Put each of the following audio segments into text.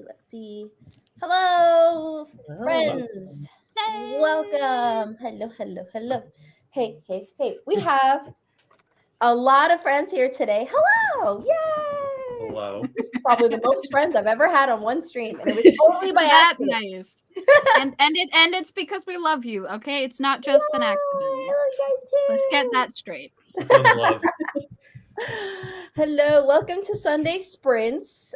Let's see. Hello, Oh, friends. Yay! Welcome. Hello. Hey. We have a lot of friends here today. Hello. Yay. hello. This is probably the most friends I've ever had on one stream, and it was totally by That accident. nice. and it's because we love you, okay? It's not just an Yay, accident. I love you guys too. Let's get that straight. Full of love. Hello, welcome to Sunday Sprints.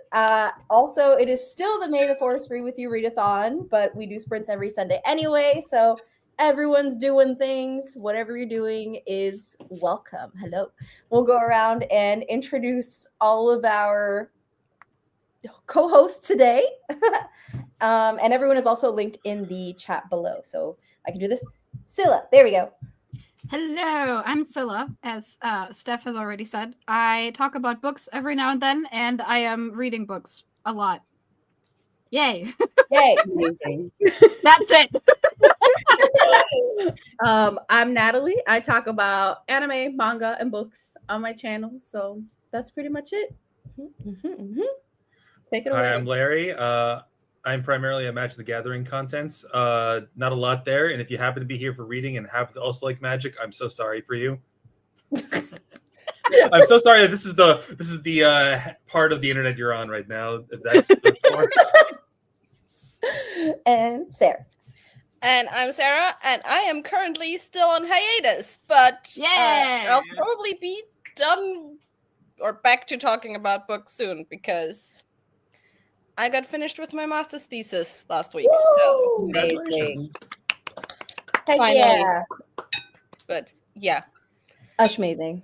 Also, it is still the May the Force Free with You readathon, but we do sprints every Sunday anyway, so everyone's doing things. Whatever you're doing is welcome. Hello. We'll go around and introduce all of our co-hosts today. And everyone is also linked in the chat below, so I can do this. Sylla, there we go. Hello, I'm Sylla. As Steph has already said, I talk about books every now and then, and I am reading books a lot. Yay! Yay. Amazing. That's it. I'm Natalie. I talk about anime, manga, and books on my channel. So that's pretty much it. Take it away. Hi, I'm Larry. I'm primarily a Magic the Gathering contents. Not a lot there, and if you happen to be here for reading and happen to also like Magic, I'm so sorry for you. I'm so sorry that this is the part of the internet you're on right now. If that's And Sarah. And I'm Sarah, and I am currently still on hiatus, but Yeah. I'll probably be done or back to talking about books soon because I got finished with my master's thesis last week. So Woo! Congratulations. Heck Finally. yeah. but yeah. Amazing.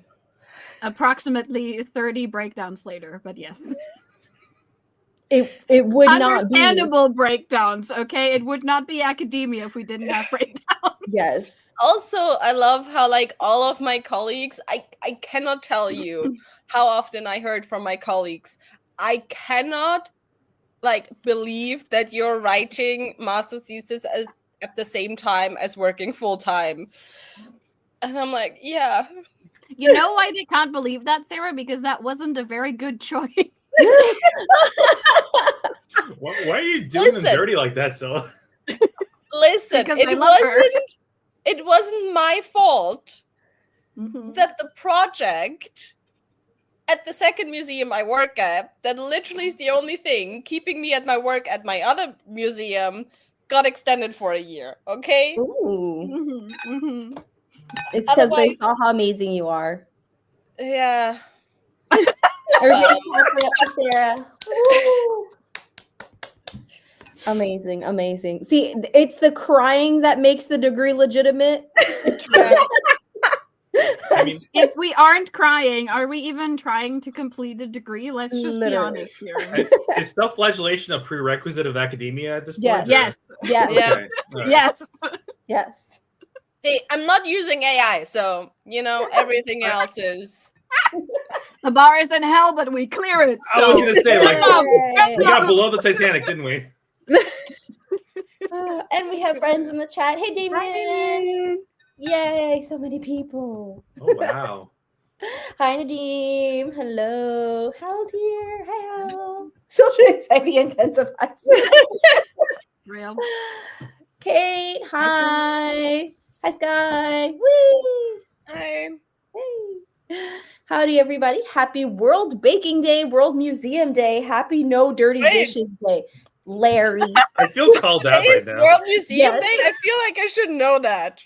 Approximately 30 breakdowns later, but yes. It would not be. Understandable breakdowns, okay? It would not be academia if we didn't have breakdowns. Yes. Also, I love how like all of my colleagues, I cannot tell you how often I heard from my colleagues, I cannot like believe that you're writing master thesis as at the same time as working full time. And I'm like, yeah. You know why they can't believe that, Sarah? Because that wasn't a very good choice. why are you doing them Listen. dirty like that, Sylla? Listen, Because I love her. it wasn't my fault Mhm. that the project at the second museum I work at, that literally is the only thing keeping me at my work at my other museum, got extended for a year, okay? Ooh. Mhm, mhm. It's because they Otherwise- saw how amazing you are. Yeah. Everybody clap it up for Sarah. Woo. Amazing. See, it's the crying that makes the degree legitimate. Yeah. I mean, If we aren't crying, are we even trying to complete a degree? Let's just be Literally. honest here. is self-flagellation a prerequisite of academia at this point? Yes. or- Yes, Yes. Yeah. Okay, all right. yes. Yes. Hey, I'm not using AI, so everything else is. The bar is in hell, but we clear it. I was so- gonna say, like, Yay. we got below the Titanic, didn't we? And we have friends in the chat. Hey, Damien. Hi, Damien. Yay, so many people. Oh wow. Hi, Nadeem. Hello. Hal's here. Hi, Hal. Social anxiety intensifies. Real. Kate, hi. Hi, Sky. Whee. I Hey. Howdy, everybody. Happy World Baking Day, World Museum Day. Happy No Dirty Wait. Dishes Day. Larry. I feel called out right It's now. World Museum Yes. Day. I feel like I should know that.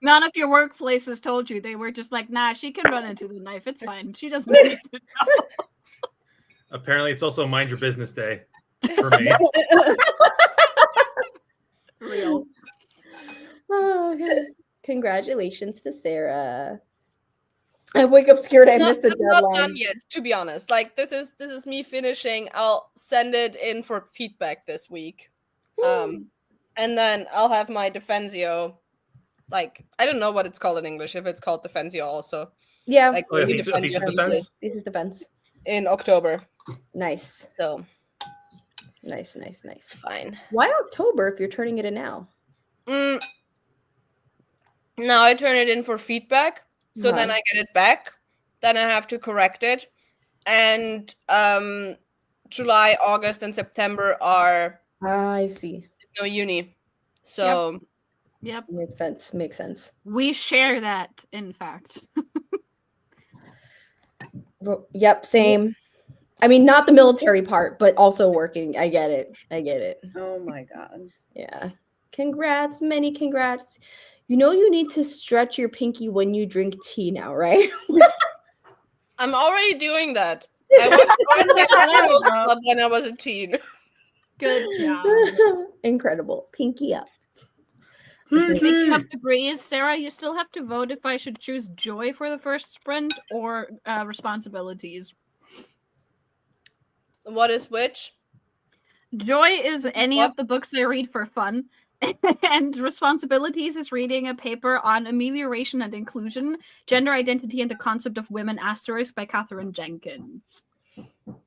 None of your workplaces told you. They were just like, nah, she can run into the knife. It's fine. She doesn't need to know. Apparently, it's also Mind Your Business Day for me. Real. Oh, God. Congratulations to Sarah. I wake up scared I missed the I'm not done deadline. yet, to be honest. Like this is me finishing. I'll send it in for feedback this week. And then I'll have my Defensio. Like I don't know what it's called in English. If it's called Defensio, also Yeah, like Oh, yeah, maybe thesis Defensio defense? thesis this is defense. in October. Nice. So Nice. it's fine. Why October if you're turning it in now? Now I turn it in for feedback. So then Uh-huh. I get it back. Then I have to correct it. And July, August, and September are I see. no uni. So Yep. Makes sense. Makes sense. We share that, in fact. Yep, same. I mean, not the military part, but also working. I get it. I get it. Oh my god. Yeah. Congrats. Many congrats. You know you need to stretch your pinky when you drink tea now, right? I'm already doing that. I went to the club when I was a teen. Good job. Incredible. Pinky up. Speaking of degrees, Sarah, you still have to vote if I should choose joy for the first sprint or responsibilities. What is which? Joy is any what? of the books I read for fun. And responsibilities is reading a paper on amelioration and inclusion, gender identity, and the concept of women * by Katherine Jenkins.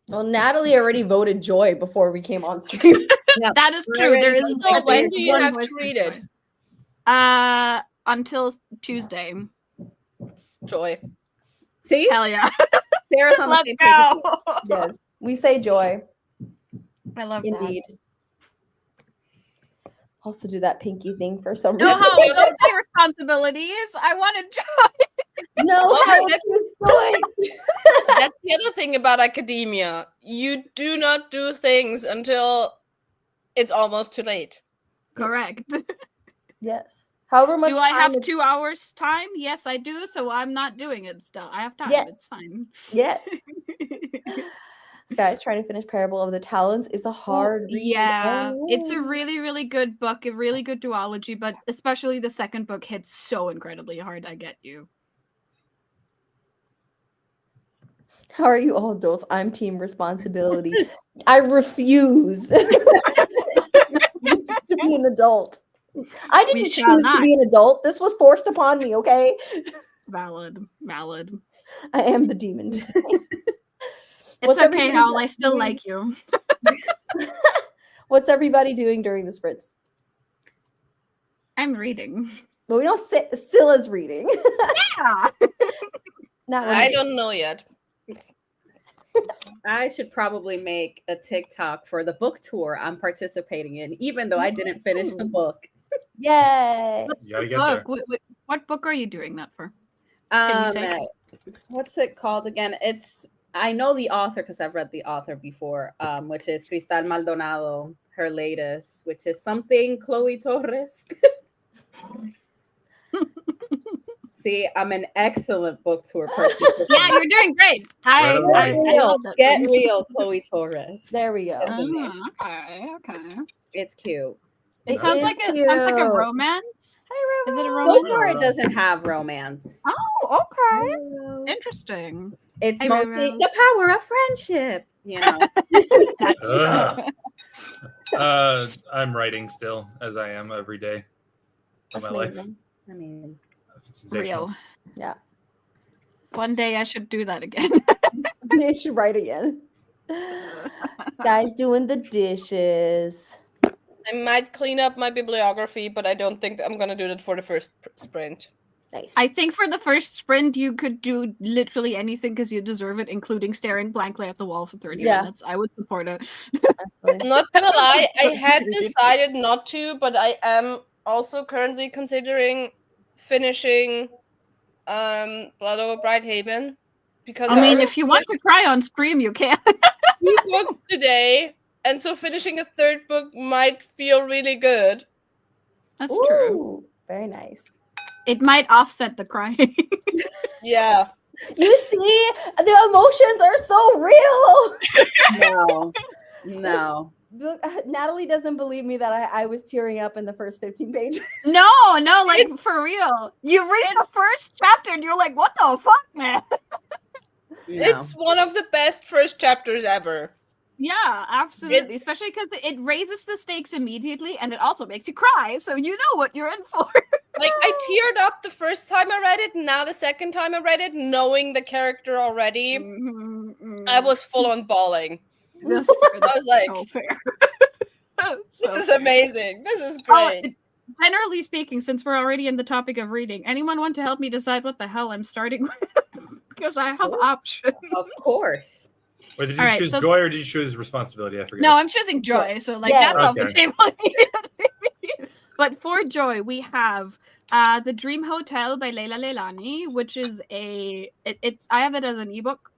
Well, Natalie already voted joy before we came on stream. That is true. There is So when do you one have voice to for read Joy. it? Until Tuesday. Joy. See? Hell yeah. Sarah's on the Let's same page. go. Yes, we say joy. I love Indeed. Also do that pinky thing for some that. reason. No, Holly, don't say responsibilities. I wanted joy. No, Well, Holly, that's- choose joy. That's the other thing about academia. You do not do things until it's almost too late. Correct. Yes. However much Do I have time 2 hours time? Yes, I do. So I'm not doing it still. I have time. Yes. It's fine. Yes. This guy's trying to finish Parable of the Talents. It's a hard read. Yeah, Oh. it's a really, really good book, a really good duology, but especially the second book hits so incredibly hard. I get you. How are you all adults? I'm team responsibility. I refuse to be an adult. I We didn't shall choose to not. be an adult. This was forced upon me, okay? Valid. I am the demon. It's What's okay, everybody Hal. I still doing? like you. What's everybody doing during the sprints? I'm reading. Well, we know Sylla's reading. Yeah. Not I don't know yet. I should probably make a TikTok for the book tour I'm participating in, even though I didn't finish the book. Yay. You gotta get there. Book. What book are you doing that for? Can you say? What's it called again? I know the author because I've read the author before, which is Cristal Maldonado, her latest, which is something Chloe Torres. See, I'm an excellent book tour person. Yeah, you're doing great. I love that. Get real, Chloe Torres. There we go. Okay. It's cute. It It sounds is like a cute. romance. Is it a So romance? far, it doesn't have romance. Oh, okay. Interesting. It's Hey, mostly Roro. the power of friendship. You know. I'm writing still, as I am every day of That's my life. amazing. I mean, It's sensational. Real. Yeah. One day I should do that again. You should write again. This guy's doing the dishes. I might clean up my bibliography, but I don't think I'm gonna do that for the first sprint. Nice. I think for the first sprint, you could do literally anything because you deserve it, including staring blankly at the wall for 30 minutes. I would support it. I'm not gonna lie, I had decided not to, but I am also currently considering finishing Blood Over Brighthaven because I mean, if you want to cry on stream, you can. 2 books today, and so finishing a third book might feel really good. That's true. Ooh, very nice. It might offset the crying. Yeah. You see, the emotions are so real. no. Look, Natalie doesn't believe me that I was tearing up in the first 15 pages. No, like for real. You read the first chapter and you're like, what the fuck, man? No. It's one of the best first chapters ever. Yeah, absolutely. Especially because it raises the stakes immediately and it also makes you cry. So you know what you're in for. Like, I teared up the first time I read it, now the second time I read it, knowing the character already, I was full on bawling. That's I was like, so fair. this is amazing. This is great. Generally speaking, since we're already in the topic of reading, anyone want to help me decide what the hell I'm starting with? Because I have options. Of course. Wait, did you All right, choose so- joy or did you choose responsibility? I forget. No, I'm choosing joy, so like Yeah. that's off the Okay. table immediately. But for joy, we have The Dream Hotel by Leila Leilani, which is it's I have it as an ebook,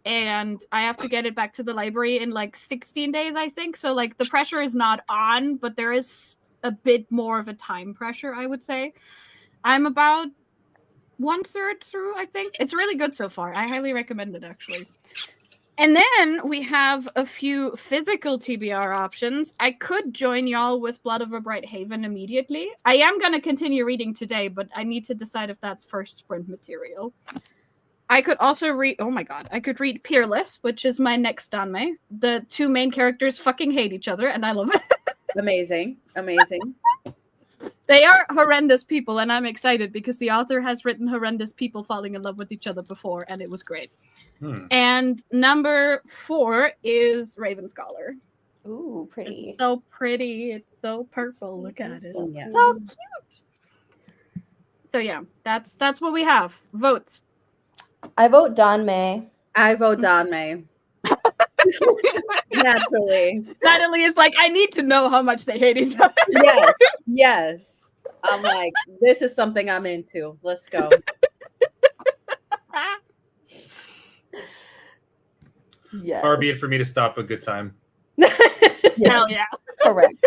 and I have to get it back to the library in like 16 days, I think. So like the pressure is not on, but there is a bit more of a time pressure, I would say. I'm about 1/3 through, I think. It's really good so far. I highly recommend it, actually. And then we have a few physical TBR options. I could join y'all with Blood of a Bright Haven immediately. I am going to continue reading today, but I need to decide if that's first sprint material. I could also read, oh my god, I could read Peerless, which is my next danme. The two main characters fucking hate each other, and I love it. Amazing. Amazing. They are horrendous people, and I'm excited because the author has written horrendous people falling in love with each other before, and it was great. And number 4 is Raven Scholar. Ooh, pretty. It's so pretty. It's so purple. Look at it. Yeah. So cute. So yeah, that's what we have. Votes. I vote Don May. I vote Danme. Naturally. Natalie is like, I need to know how much they hate each other. Yes. Yes. I'm like, this is something I'm into. Let's go. Yes. Far be it for me to stop a good time. Hell yeah. Correct.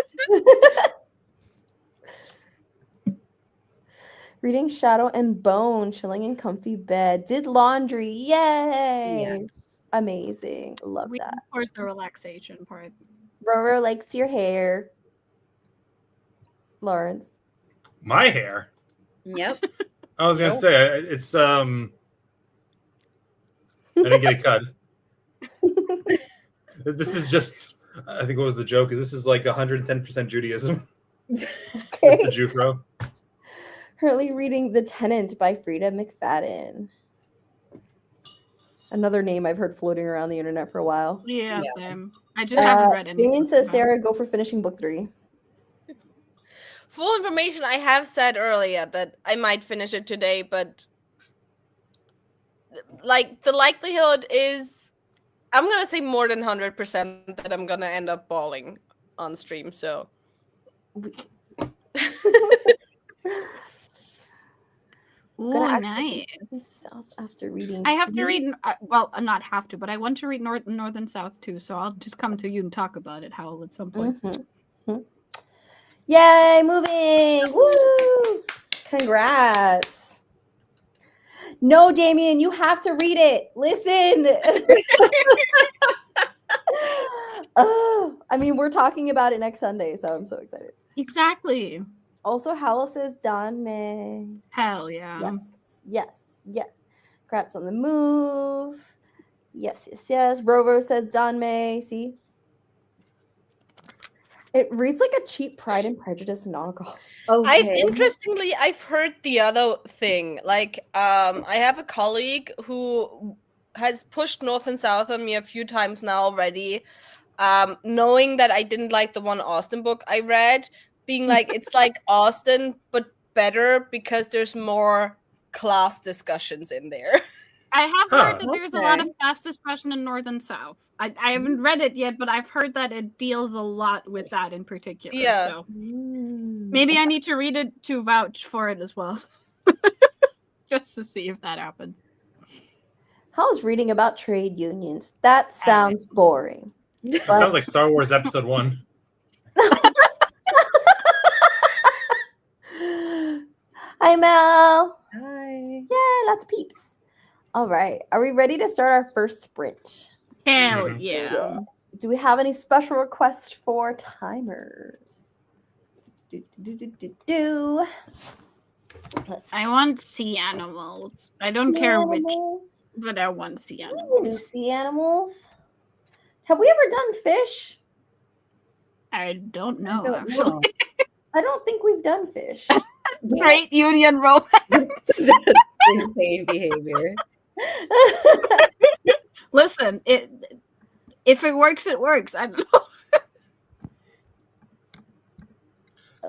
Reading Shadow and Bone, chilling in comfy bed, did laundry. Yay! Yes. Amazing. Love We that. support the relaxation part. Roro likes your hair. Lawrence. My hair. Yep. I was gonna Oh. say it's I didn't get a cut. This is just I think what was the joke is this is like 110% Judaism. It's Okay. the Jufro. Currently reading The Tenant by Frida McFadden. Another name I've heard floating around the internet for a while. Yeah, same. I just haven't read any. Damien says, Sarah, go for finishing book 3. Full information, I have said earlier that I might finish it today, but like the likelihood is I'm gonna say more than 100% that I'm gonna end up bawling on stream, so Ooh, Gonna actually nice. myself after reading. I have to read, well, not have to, but I want to read North and South too, so I'll just come to you and talk about it, Howell, at some point. Yay, moving! Woo! Congrats. No, Damien, you have to read it. Listen. Oh, I mean, we're talking about it next Sunday, so I'm so excited. Exactly. Also, Howell says Don May. Hell yeah. Yes. Congrats on the move. Yes. Rover says Don May. See? It reads like a cheap Pride and Prejudice knockoff. Interestingly, I've heard the other thing. Like, I have a colleague who has pushed North and South on me a few times now already, knowing that I didn't like the one Austen book I read, being like, it's like Austen, but better because there's more class discussions in there. I have heard that Huh. there's a lot of Okay. class discussion in North and South. I haven't read it yet, but I've heard that it deals a lot with that in particular. Yeah. So maybe I need to read it to vouch for it as well. Just to see if that happens. How's reading about trade unions? That sounds boring. It sounds like Star Wars Episode 1. Hi, Mel. Hi. Yeah, lots of peeps. All right. Are we ready to start our first sprint? Hell Mhm. yeah. Do we have any special requests for timers? Do. Let's I want sea animals. I don't care which, but I want sea Do animals. sea animals. Have we ever done fish? I don't know, don't actually. know. I don't think we've done fish. Trade union romance. That's insane behavior. Listen, if it works, it works. I don't know.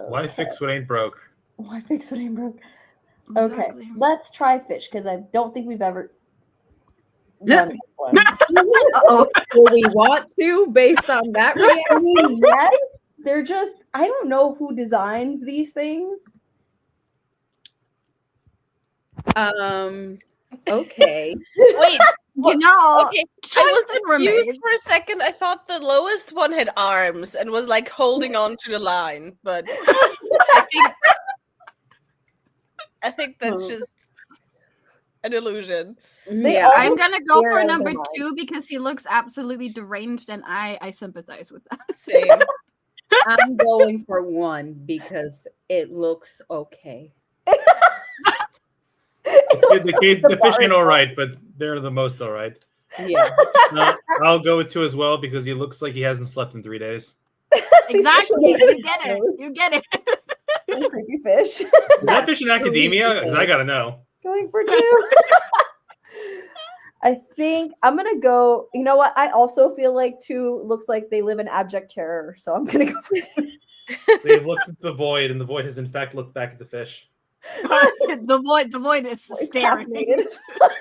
Why fix what ain't broke? Why fix what ain't broke? Okay, Exactly. let's try fish because I don't think we've ever. the next one. Uh-oh. Will we want to based on that I reaction? mean, yes. They're just, I don't know who designs these things. Okay. Wait, You know, okay. I choices was were confused made. for a second. I thought the lowest one had arms and was like holding on to the line, but I think that's just an illusion. They Yeah. all I'm look gonna go scared for out of number their mind. 2 because he looks absolutely deranged, and I sympathize with that. Same. I'm going for 1 because it looks okay. The fish ain't all right, but they're the most all right. Yeah. I'll go with 2 as well because he looks like he hasn't slept in 3 days. Exactly. Especially You get it. those. You get it. Some creepy fish. Is that fish in academia? Because I gotta know. Going for 2. I think I'm gonna go. You know what? I also feel like 2 looks like they live in abject terror, so I'm gonna go for 2. They've looked at the void, and the void has in fact looked back at the fish. The void is Like, staring. caffeinated as fuck.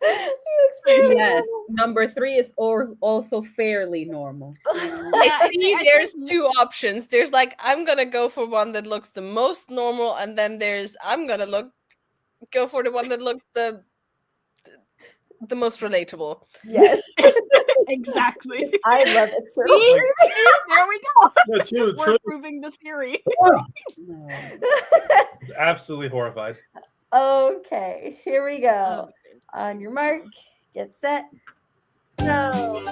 She looks very Yes. normal. Number 3 is also fairly normal. I see I there's think- 2 options. There's like I'm gonna go for one that looks the most normal, and then there's I'm gonna go for the one that looks the most relatable. Yes, Exactly. I love external See? screaming. See? There we go. No, 2, We're proving the theory. No. absolutely horrified. Okay, here we go. Okay. On your mark, get set, go.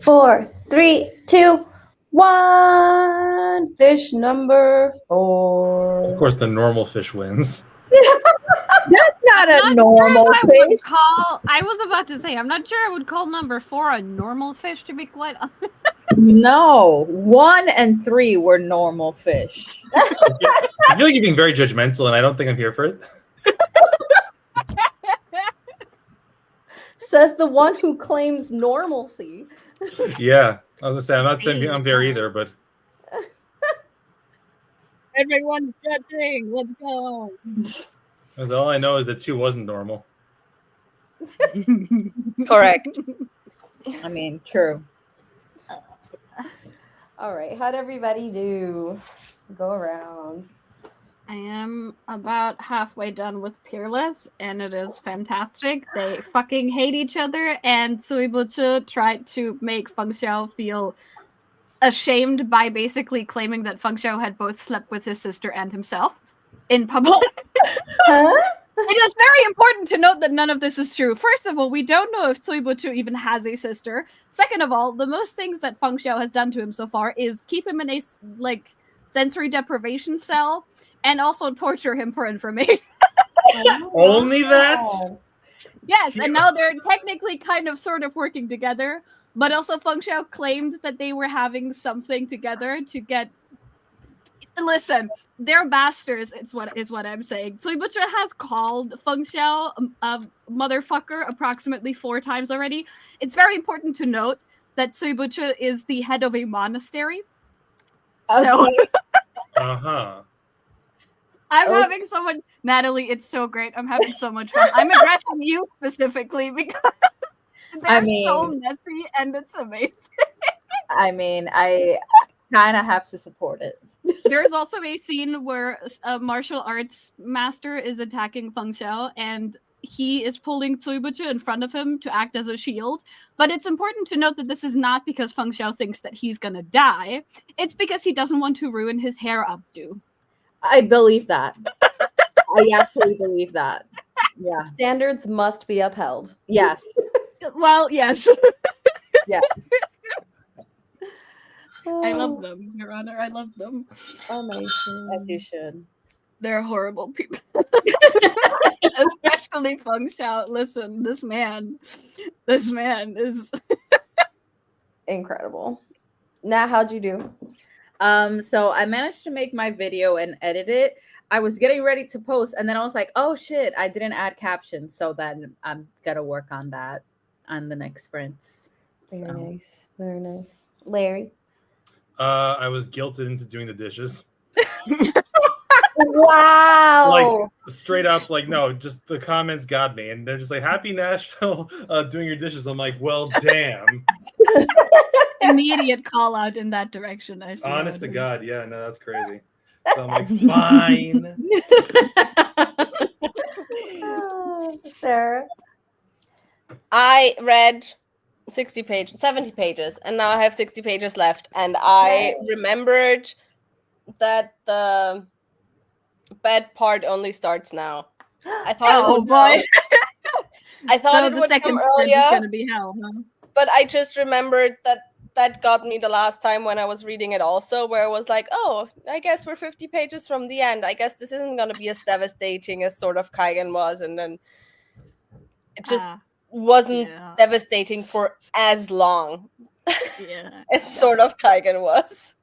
4, 3, 2, 1. Fish number 4. Of course, the normal fish wins. That's not I'm a not normal sure if I would fish. I was about to say, I'm not sure I would call number 4 a normal fish, to be quite honest. No, 1 and 3 were normal fish. I feel like you're being very judgmental, and I don't think I'm here for it. Says the one who claims normalcy. Yeah, I was gonna say I'm not saying I'm fair either, but Everyone's judging. Let's go. that's all I know is that 2 wasn't normal. Correct. I mean, true. All right, how'd everybody do? Go around. I am about halfway done with Peerless, and it is fantastic. They fucking hate each other, and Suibuchi tried to make Feng Xiao feel ashamed by basically claiming that Feng Xiao had both slept with his sister and himself in public. Huh? It is very important to note that none of this is true. First of all, we don't know if Suibuchi even has a sister. Second of all, the most things that Feng Xiao has done to him so far is keep him in a sensory deprivation cell and also torture him for information. Only that? Yes, and now they're technically kind of sort of working together, but also Feng Xiao claimed that they were having something together to get. Listen, they're bastards. Is what I'm saying. Suibuchi has called Feng Xiao a motherfucker approximately 4 times already. It's very important to note that Suibuchi is the head of a monastery. So Uh-huh. I'm having so much. Natalie, it's so great. I'm having so much fun. I'm addressing you specifically because they're so messy and it's amazing. I mean, I kind of have to support it. There's also a scene where a martial arts master is attacking Feng Xiao, and he is pulling Suibuchi in front of him to act as a shield. But it's important to note that this is not because Feng Xiao thinks that he's gonna die. It's because he doesn't want to ruin his hair updo. I believe that. I actually believe that. Yeah. Standards must be upheld. Yes. Well, yes. Yes. I love them, Your Honor. I love them. Amazing. As you should. They're horrible people. Especially Feng Xiao. Listen, this man is Incredible. Nat, how'd you do? So I managed to make my video and edit it. I was getting ready to post, and then I was like, oh shit, I didn't add captions. So then I'm gonna work on that on the next sprints. Very nice. Very nice. Larry? I was guilted into doing the dishes. Wow. Like straight up, like no, just the comments got me, and they're just like, "Happy National doing your dishes." I'm like, well, damn. immediate call out in that direction. I see. Honest to God, yeah, no, that's crazy. So I'm like, fine. Sarah? I read 70 pages, and now I have 60 pages left. And I remembered that the bad part only starts now. I thought, oh boy! I thought So it the would second come sprint is earlier, gonna be hell, huh? but I just remembered that got me the last time when I was reading it also, where I was like, oh, I guess we're 50 pages from the end. I guess this isn't going to be as devastating as sort of Kaigen was. And then it just wasn't devastating for as long as sort of Kaigen was.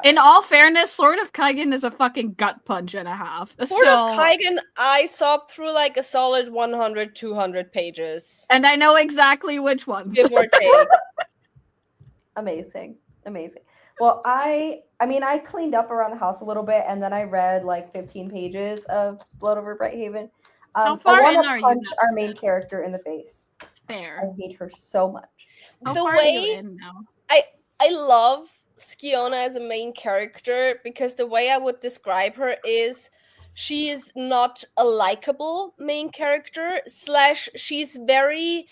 In all fairness, Sword of Kaigen is a fucking gut punch and a half. Sword of Kaigen, I sobbed through like a solid 100, 200 pages. And I know exactly which ones. Give or take. Amazing. Well, I mean, I cleaned up around the house a little bit, and then I read like 15 pages of Blood Over Brighthaven. I want to punch our main character in the face. Fair. I hate her so much. The way I love Skiona as a main character, because the way I would describe her is she is not a likable main character, / she's very,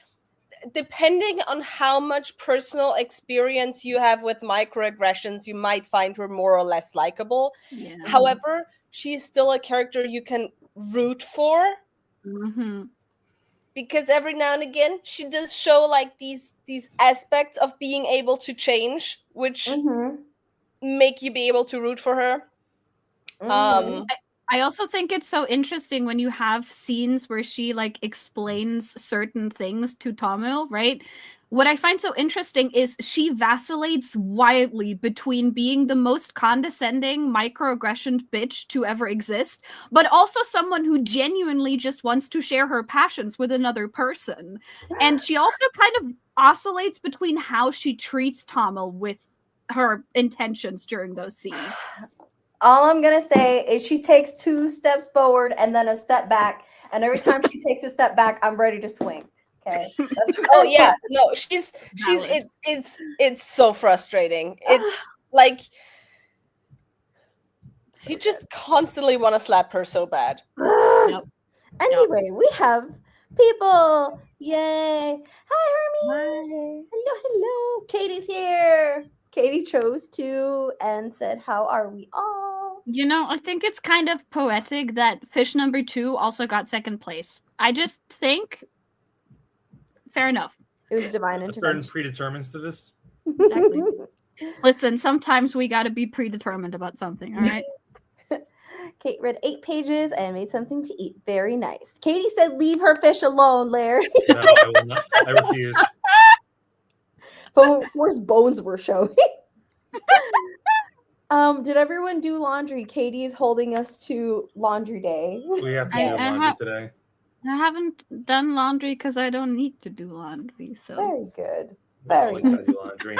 depending on how much personal experience you have with microaggressions, you might find her more or less likable. Yeah. However, she's still a character you can root for. Mm-hmm. because every now and again she does show like these aspects of being able to change, which make you be able to root for her. I also think it's so interesting when you have scenes where she like explains certain things to Tamil, right? What I find so interesting is she vacillates wildly between being the most condescending microaggression bitch to ever exist, but also someone who genuinely just wants to share her passions with another person. And she also kind of oscillates between how she treats Tamil with her intentions during those scenes. All I'm gonna say is she takes 2 steps forward and then a step back, and every time she takes a step back, I'm ready to swing. Okay. That's Oh yeah, no, she's it's so frustrating. It's like you just constantly want to slap her so bad. Yep. Anyway, we have people. Yay! Hi, Hermie. Hello, hello. Katie's here. Katie chose to and said, "How are we all?" You know, I think it's kind of poetic that fish number 2 also got second place. I just think, fair enough. It was divine Certain intervention. predetermines to this. Exactly. Listen, sometimes we got to be predetermined about something, all right? Kate read 8 pages and made something to eat. Very nice. Katie said, "Leave her fish alone, Larry." No, I will not. I refuse. But of course, bones were showing. Did everyone do laundry? Katie is holding us to laundry day. We have to I do laundry today. I haven't done laundry because I don't need to do laundry. So Very good. We Very always gotta do laundry.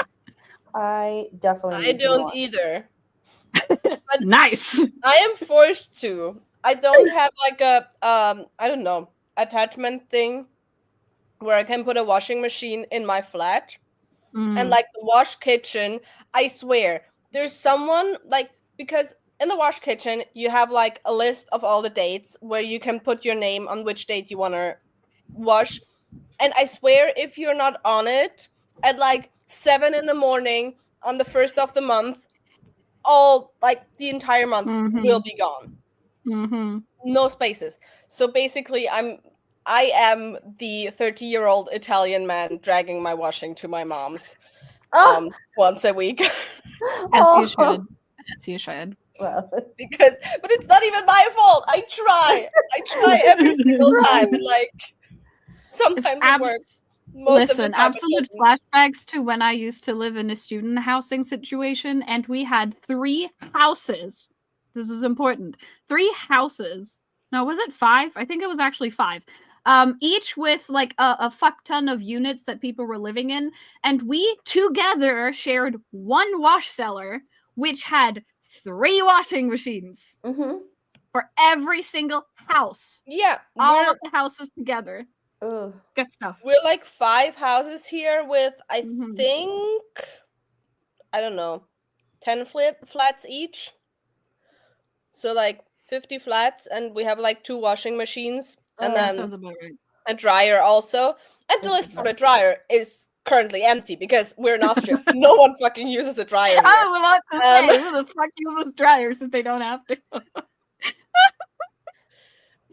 I definitely I need to don't laundry. either. nice. I am forced to. I don't have like a I don't know, attachment thing where I can put a washing machine in my flat. And like the wash kitchen, I swear, there's someone like, because in the wash kitchen you have like a list of all the dates where you can put your name on which date you want to wash. And I swear, if you're not on it at like 7 in the morning on the 1st of the month, all like the entire month will be gone. No spaces. So basically I am the 30-year-old Italian man dragging my washing to my mom's once a week. As you should. As you should. Well, But it's not even my fault. I try every single time, and like sometimes it works. Listen, absolute flashbacks to when I used to live in a student housing situation, and we had 3 houses. This is important. 3 houses. No, was it 5? I think it was actually 5. Each with like a fuck ton of units that people were living in, and we together shared 1 wash cellar, which had 3 washing machines for every single house. Yeah, all of the houses together. Ugh. Good stuff. We're like 5 houses here with I think, I don't know, 10 flats each. So like 50 flats, and we have like 2 washing machines, and then sounds about right. a dryer also. And the list for the dryer is currently empty because we're in Austria. No one fucking uses a dryer here. I was about to say, who the fuck uses dryers if they don't have to?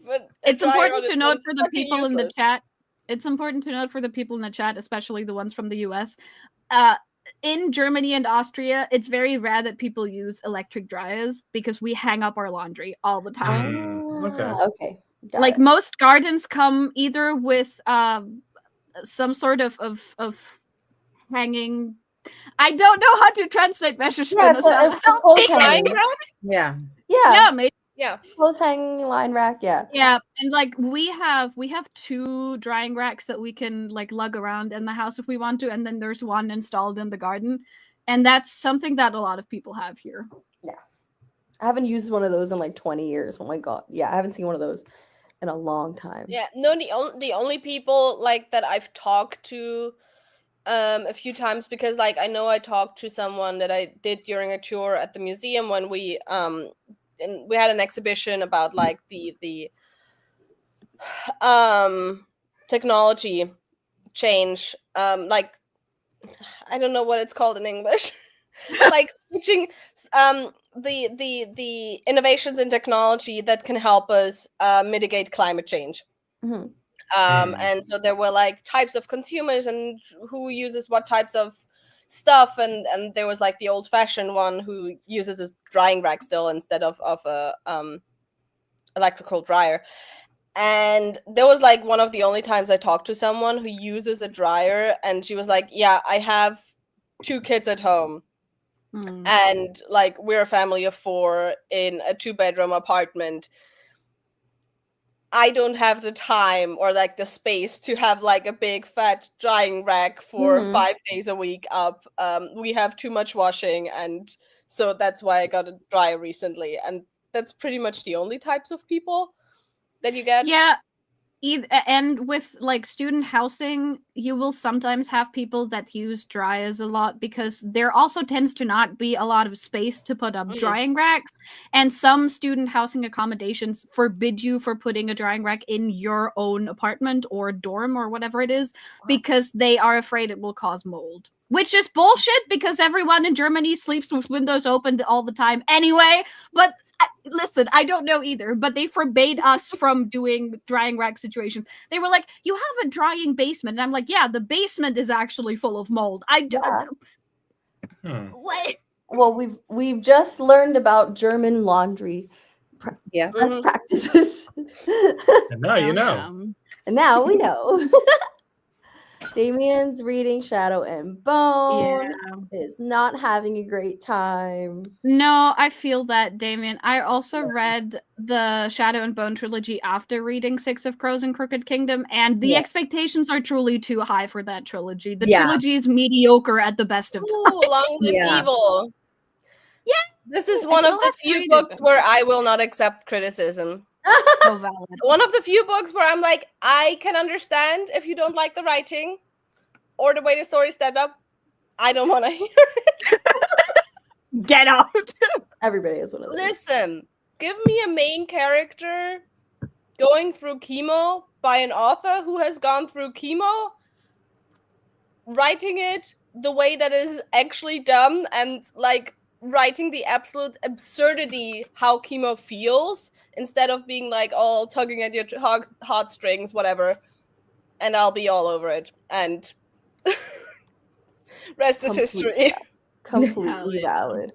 But it's important to note for the people in the chat. It's important to note for the people in the chat, especially the ones from the US. In Germany and Austria, it's very rare that people use electric dryers because we hang up our laundry all the time. Okay. Like most gardens come either with some sort of hanging. I don't know how to translate measures. Yeah. Yeah. Clothes hanging line rack, yeah. Yeah, and like we have 2 drying racks that we can like lug around in the house if we want to, and then there's 1 installed in the garden, and that's something that a lot of people have here. Yeah, I haven't used one of those in like 20 years. Oh my god, yeah, I haven't seen one of those in a long time. Yeah, no, the only people like that I've talked to a few times, because like I know I talked to someone that I did during a tour at the museum when we and we had an exhibition about like the technology change, like I don't know what it's called in English. Like switching the innovations in technology that can help us mitigate climate change. And so there were like types of consumers and who uses what types of stuff, and there was like the old-fashioned one who uses a drying rack still instead of a electrical dryer. And there was like one of the only times I talked to someone who uses a dryer, and she was like, yeah, I have 2 kids at home, and like we're a family of 4 in a 2-bedroom apartment. I don't have the time or like the space to have like a big fat drying rack for 5 days a week up. We have too much washing, and so that's why I got a dryer recently. And that's pretty much the only types of people that you get. Yeah. And with like student housing, you will sometimes have people that use dryers a lot because there also tends to not be a lot of space to put up drying racks. And some student housing accommodations forbid you for putting a drying rack in your own apartment or dorm or whatever it is because they are afraid it will cause mold. Which is bullshit because everyone in Germany sleeps with windows open all the time anyway. But listen, I don't know either, but they forbade us from doing drying rack situations. They were like, you have a drying basement. And I'm like, yeah, the basement is actually full of mold. What? Well, we've just learned about German laundry best practices. And now you know. And now we know. Damien's reading Shadow and Bone is not having a great time. No, I feel that, Damien. I also read the Shadow and Bone trilogy after reading Six of Crows and Crooked Kingdom, and the expectations are truly too high for that trilogy. The trilogy is mediocre at the best of times. Long Live Evil. Yeah. This is one of the few books where I will not accept criticism. So valid. One of the few books where I'm like, I can understand if you don't like the writing or the way the story stepped up. I don't want to hear it. Get out. Everybody is one of those. Listen, give me a main character going through chemo by an author who has gone through chemo, writing it the way that is actually done, and like writing the absolute absurdity how chemo feels instead of being like all tugging at your heartstrings, whatever, and I'll be all over it. And rest is history. Completely valid.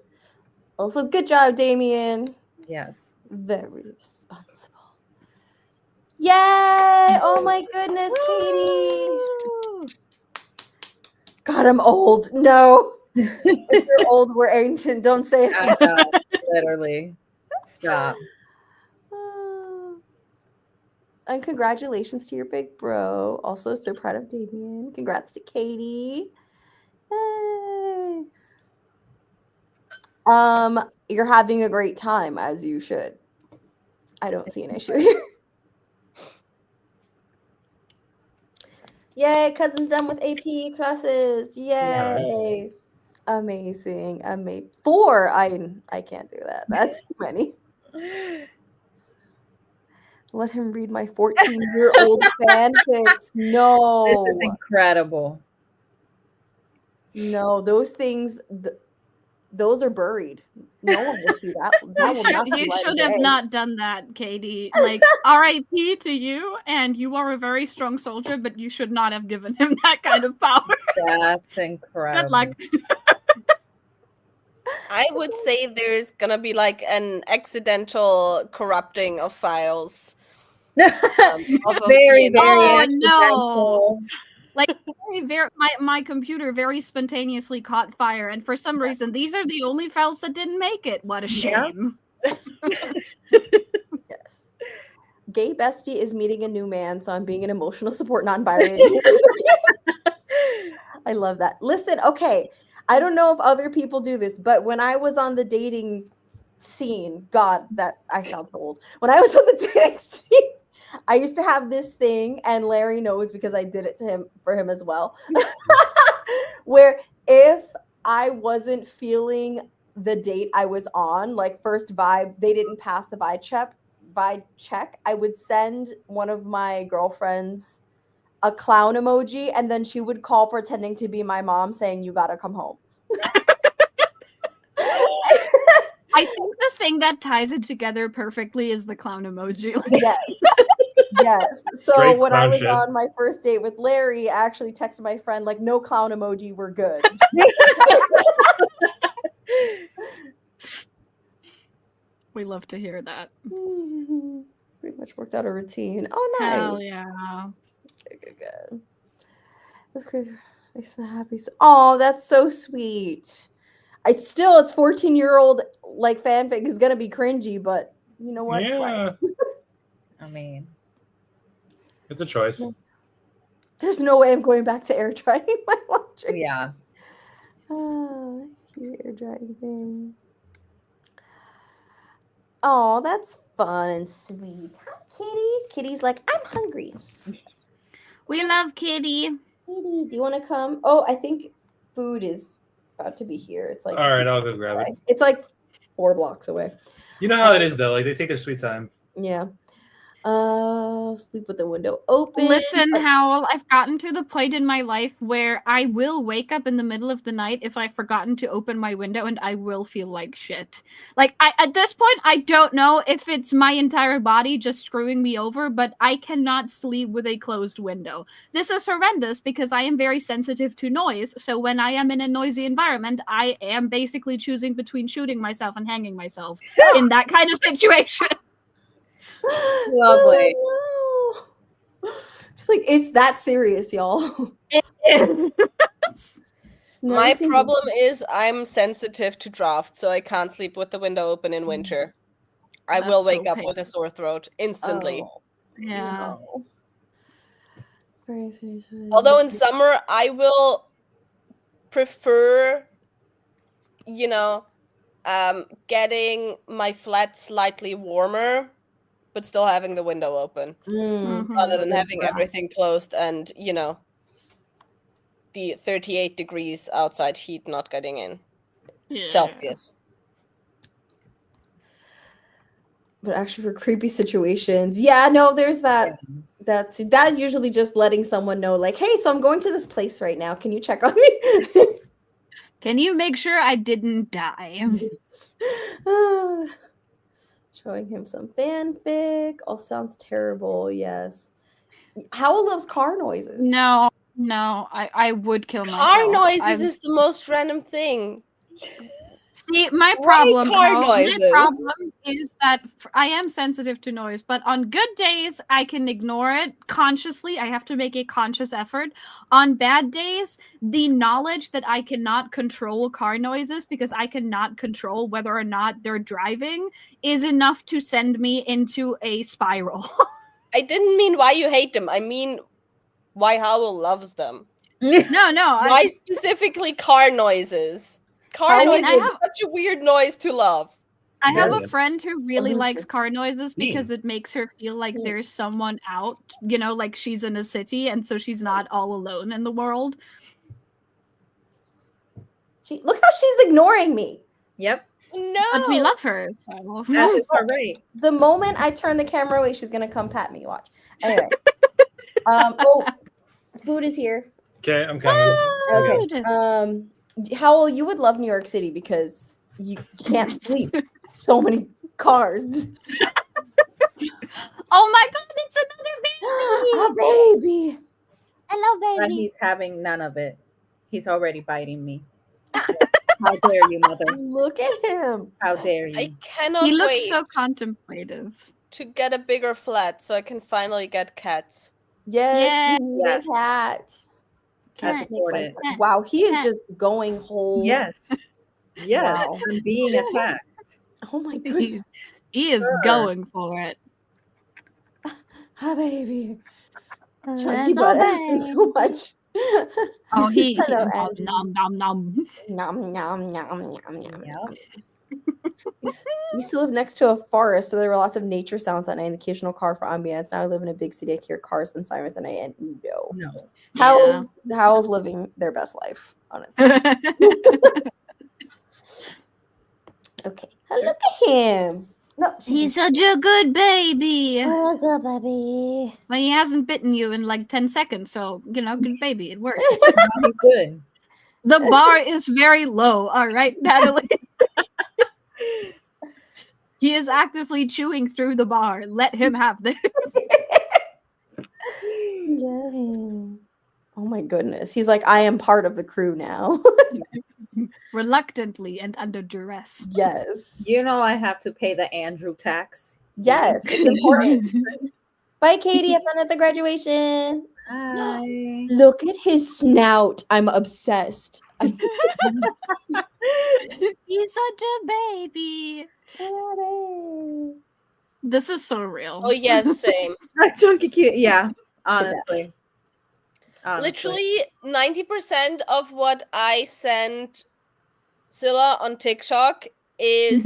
Also, good job, Damien. Yes. Very responsible. Yay! Oh my goodness, Katie. God, I'm old. No. If you're old, we're ancient. Don't say it. I know, literally. Stop. And congratulations to your big bro. Also, so proud of Damien. Congrats to Katie. Yay. You're having a great time, as you should. I don't see an issue here. Yay, Cousin's done with AP classes. Yay. Yes. Amazing. 4. I can't do that. That's too many. Let him read my 14-year-old fanfics. No. This is incredible. No, those things, those are buried. No one will see that. You should have not done that, Katie. Like, RIP to you, and you are a very strong soldier, but you should not have given him that kind of power. That's incredible. Good luck. I would say there's gonna be like an accidental corrupting of files. Very no. Like my computer very spontaneously caught fire, and for some reason these are the only files that didn't make it. What a shame. Yes. Gay bestie is meeting a new man, so I'm being an emotional support non-binary. I love that. Listen, okay. I don't know if other people do this, but when I was on the dating scene, God, that I sound so old. When I was on the dating scene, I used to have this thing, and Larry knows because I did it for him as well, where if I wasn't feeling the date I was on, like first vibe, they didn't pass the vibe check, I would send one of my girlfriends a clown emoji, and then she would call pretending to be my mom saying, "You gotta come home." I think the thing that ties it together perfectly is the clown emoji. Yes. Yes. So Straight when I clown was shit. on my first date with Larry, I actually texted my friend like, "No clown emoji, we're good." We love to hear that. Pretty much worked out a routine. Oh, nice. Hell yeah. Good. That's great. Makes me happy. Oh, that's so sweet. It's 14-year-old like fanfic is gonna be cringy, but you know what? Yeah, I mean, it's a choice. There's no way I'm going back to air drying my laundry. yeah. Air drying thing. Oh, that's fun and sweet. Hi, Kitty. Kitty's like, I'm hungry. We love Kitty. Kitty, do you want to come? Oh, I think food is about to be here. It's like All right, I'll go grab it. It's like 4 blocks away. You know how it is though. Like they take their sweet time. Yeah. Sleep with the window open. Listen, Howell, I've gotten to the point in my life where I will wake up in the middle of the night if I've forgotten to open my window, and I will feel like shit. Like, at this point, I don't know if it's my entire body just screwing me over, but I cannot sleep with a closed window. This is horrendous because I am very sensitive to noise, so when I am in a noisy environment, I am basically choosing between shooting myself and hanging myself in that kind of situation. Lovely. Just like it's that serious, y'all. My problem is I'm sensitive to drafts, so I can't sleep with the window open in winter. I will That's wake so up with a sore throat instantly. Oh, Yeah. no. Very serious. Although in summer, I will prefer, getting my flat slightly warmer, but still having the window open, rather than having everything closed and, the 38 degrees outside heat not getting in. Yeah. Celsius. But actually for creepy situations, yeah, no, there's that. That usually just letting someone know, like, hey, so I'm going to this place right now. Can you check on me? Can you make sure I didn't die? Showing him some fanfic. All sounds terrible. Yes. Howell loves car noises. No, I would kill myself. Car noises is the most random thing. See, my Why problem, car Howell, my noises? problem is that I am sensitive to noise, but on good days, I can ignore it consciously. I have to make a conscious effort. On bad days, the knowledge that I cannot control car noises because I cannot control whether or not they're driving is enough to send me into a spiral. I didn't mean why you hate them. I mean why Howell loves them. No. Why specifically car noises? Car noises is such a weird noise to love. I have a friend who really likes this? car noises because it makes her feel like there's someone out, like she's in a city and so she's not all alone in the world. Look how she's ignoring me. Yep. No. But we love her, so. As is her right. The moment I turn the camera away, she's gonna come pat me. Watch. Anyway. Food is here. Okay, I'm coming. Okay. Howell, you would love New York City because you can't sleep. So many cars. Oh my god, it's another baby! A baby. Hello, But baby. he's having none of it. He's already biting me. How dare you, mother? Look at him. How dare you? I cannot He looks wait so contemplative. to get a bigger flat so I can finally get cats. Yes, you need Yes. a cat. I Cat. support it. Wow, he is Cat. just going whole. Yes. Yes. Wow. I'm being attacked. Oh my goodness. He is Sure. going for it. Hi, baby. Chunky That's butt. okay. So much. Oh, he Hello, nom, Andrew. nom, nom, nom. Nom, nom, nom, nom, nom. Yep. We used to live next to a forest, so there were lots of nature sounds at night and the occasional car for ambience. Now I live in a big city. I hear cars and sirens at night, and no. No. Howell's living their best life, honestly. Okay. Look at him. No, He's such a good baby. oh, good baby. Well, he hasn't bitten you in like 10 seconds, so, good baby, it works. He's good. The bar is very low, all right, Natalie? He is actively chewing through the bar. Let him have this. Oh my goodness. He's like, I am part of the crew now. Reluctantly and under duress. Yes. You know I have to pay the Andrew tax. Yes, it's important. Bye, Katie. Have fun at the graduation. Hi. Look at his snout. I'm obsessed. He's such a baby. This is so real. Oh yes, same. That chunky cute. Yeah, honestly. Literally 90% of what I send Sylla on TikTok is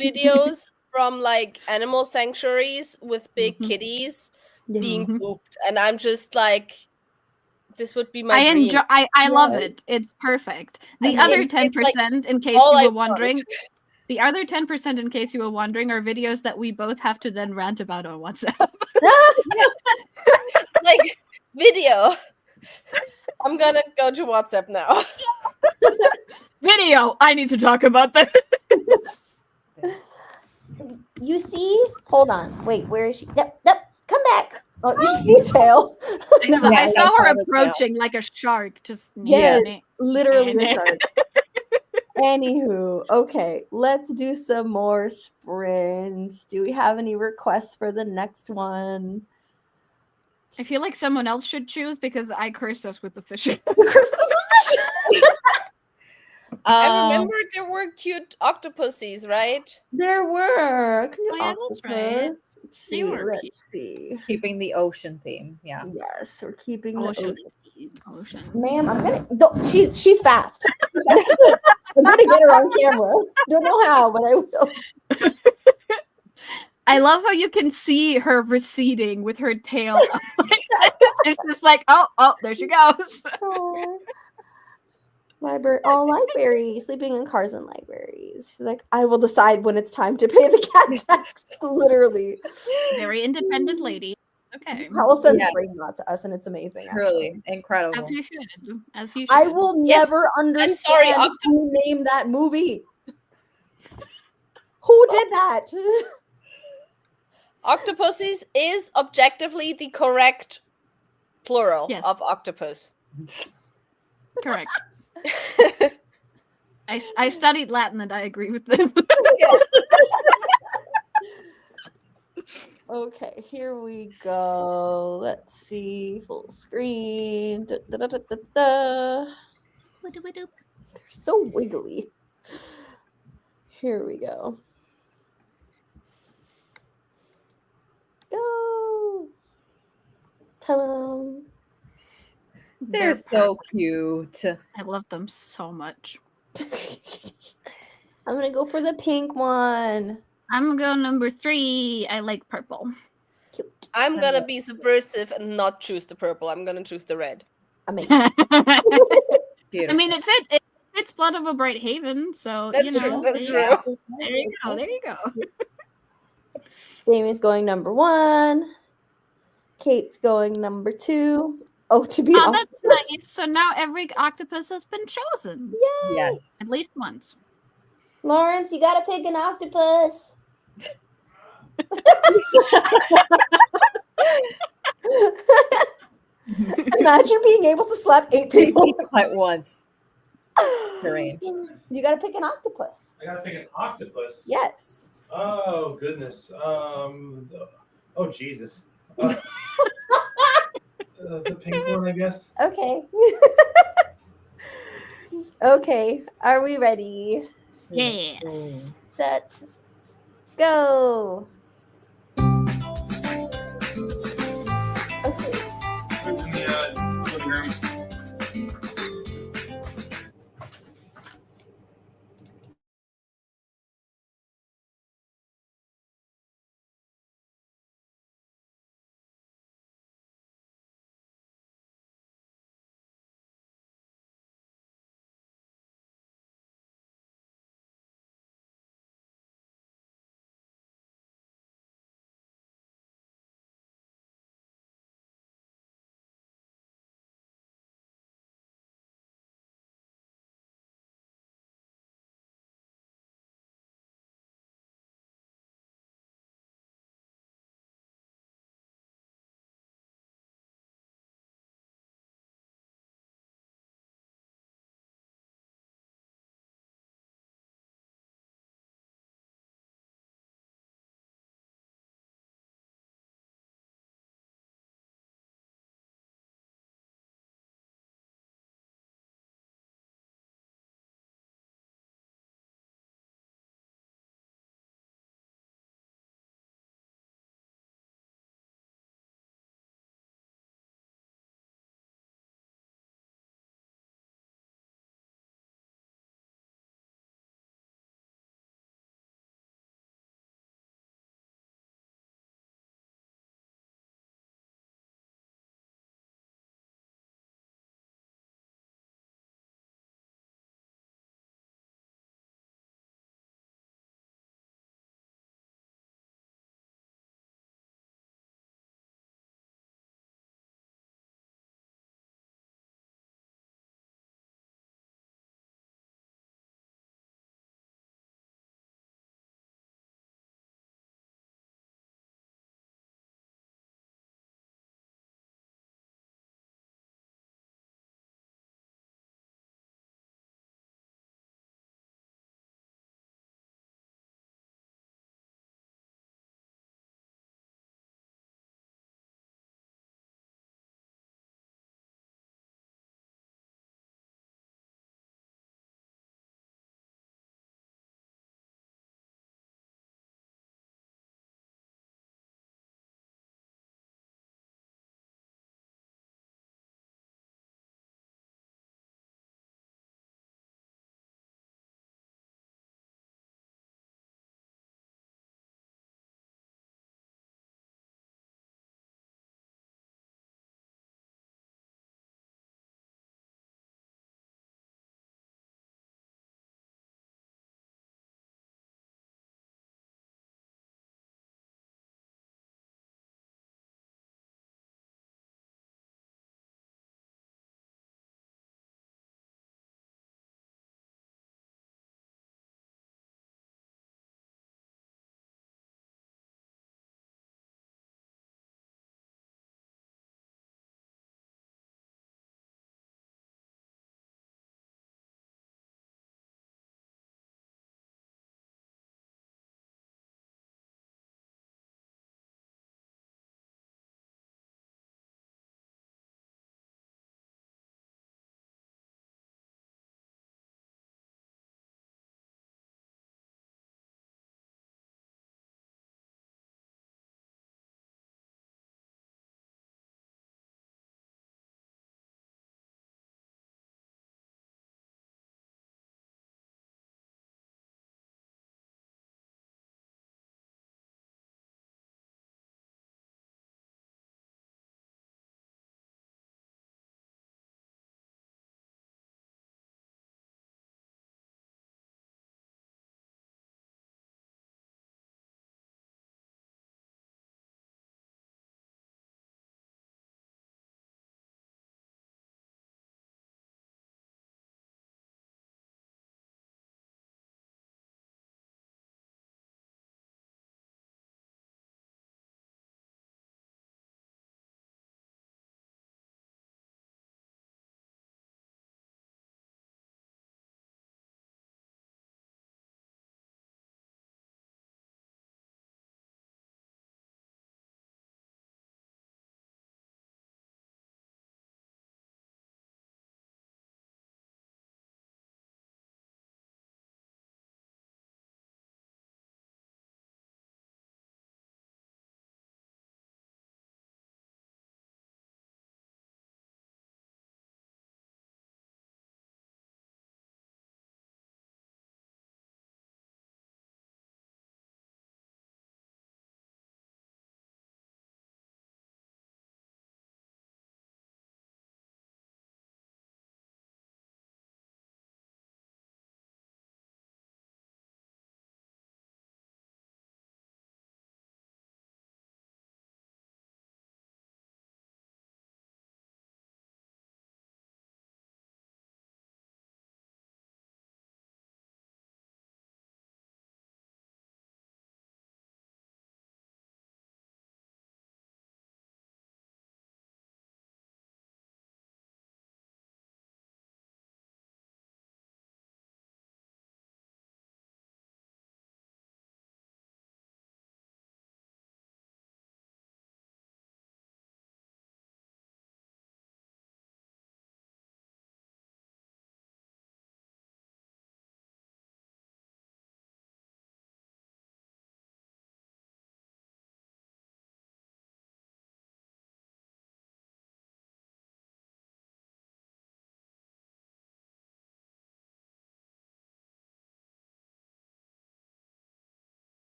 videos from like animal sanctuaries with big kitties being Mhm. pooped, and I'm just like, this would be my I dream. enjoy. I love Yes. it. It's perfect. The And other it's like 10%, in case all you I were want. wondering, the other 10%, in case you were wondering, are videos that we both have to then rant about on WhatsApp. Like video. I'm gonna go to WhatsApp now. Video. I need to talk about that. You see? Hold on. Wait, where is she? Yep, yep. Come back. Oh, you see a tail. I saw her saw the tail. approaching like a shark. Just Yes, meh. literally Meh. a shark. Anywho, okay, let's do some more sprints. Do we have any requests for the next one? I feel like someone else should choose because I cursed us with the fishing. I remember there were cute octopuses, right? There were. Oh, yeah, that's right. Let's They see. were Let's cute. see. keeping the ocean theme. Yeah. Yes, we're keeping the Ocean. ocean. Ma'am, I'm gonna. She's fast. She's fast. I'm gonna get her on camera. Don't know how, but I will. I love how you can see her receding with her tail up. It's just like, oh, there she goes. Library, sleeping in cars in libraries. She's like, I will decide when it's time to pay the cat tax. Literally. Very independent lady. Okay. Howelson's Yes. brings that to us, and it's amazing. Truly incredible. As you should. As you should. I will Yes, never understand sorry, who named that movie. Who did that? Octopuses is objectively the correct plural Yes. of octopus. Correct. I studied Latin and I agree with them. Okay, here we go. Let's see. Full screen. They're so wiggly. Here we go. Go. Ta-da. They're so cute. I love them so much. I'm gonna go for the pink one. I'm gonna go number 3. I like purple. Cute. I'm gonna be subversive and not choose the purple. I'm gonna choose the red. Amazing. I Beautiful. mean, it fits Blood of a Bright Haven, so That's you know. true. That's there you true. go. There you go. There you go. Jamie's going number 1. Kate's going number 2. Oh, to be Oh, honest. that's nice. So now every octopus has been chosen. Yes. At least once. Lawrence, you gotta pick an octopus. Imagine being able to slap 8 people. At once. Arranged. You gotta pick an octopus. I gotta pick an octopus. Yes. Oh goodness. Oh Jesus. The pink one, I guess. Okay. Okay. Are we ready? Yes. Set. Go. Okay. In the living room.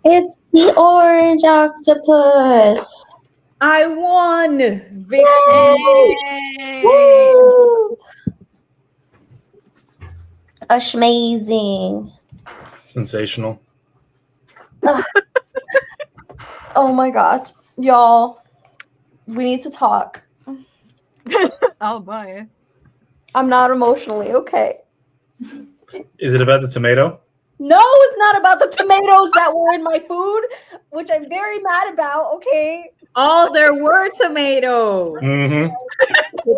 It's the orange octopus. I won! Victory! Yay! Woo! Amazing. Sensational. Oh my gosh. Y'all, we need to talk. Oh boy. I'm not emotionally okay. Is it about the tomato? No, it's not about the tomatoes that were in my food, which I'm very mad about. Okay. Oh, there were tomatoes. Mm-hmm.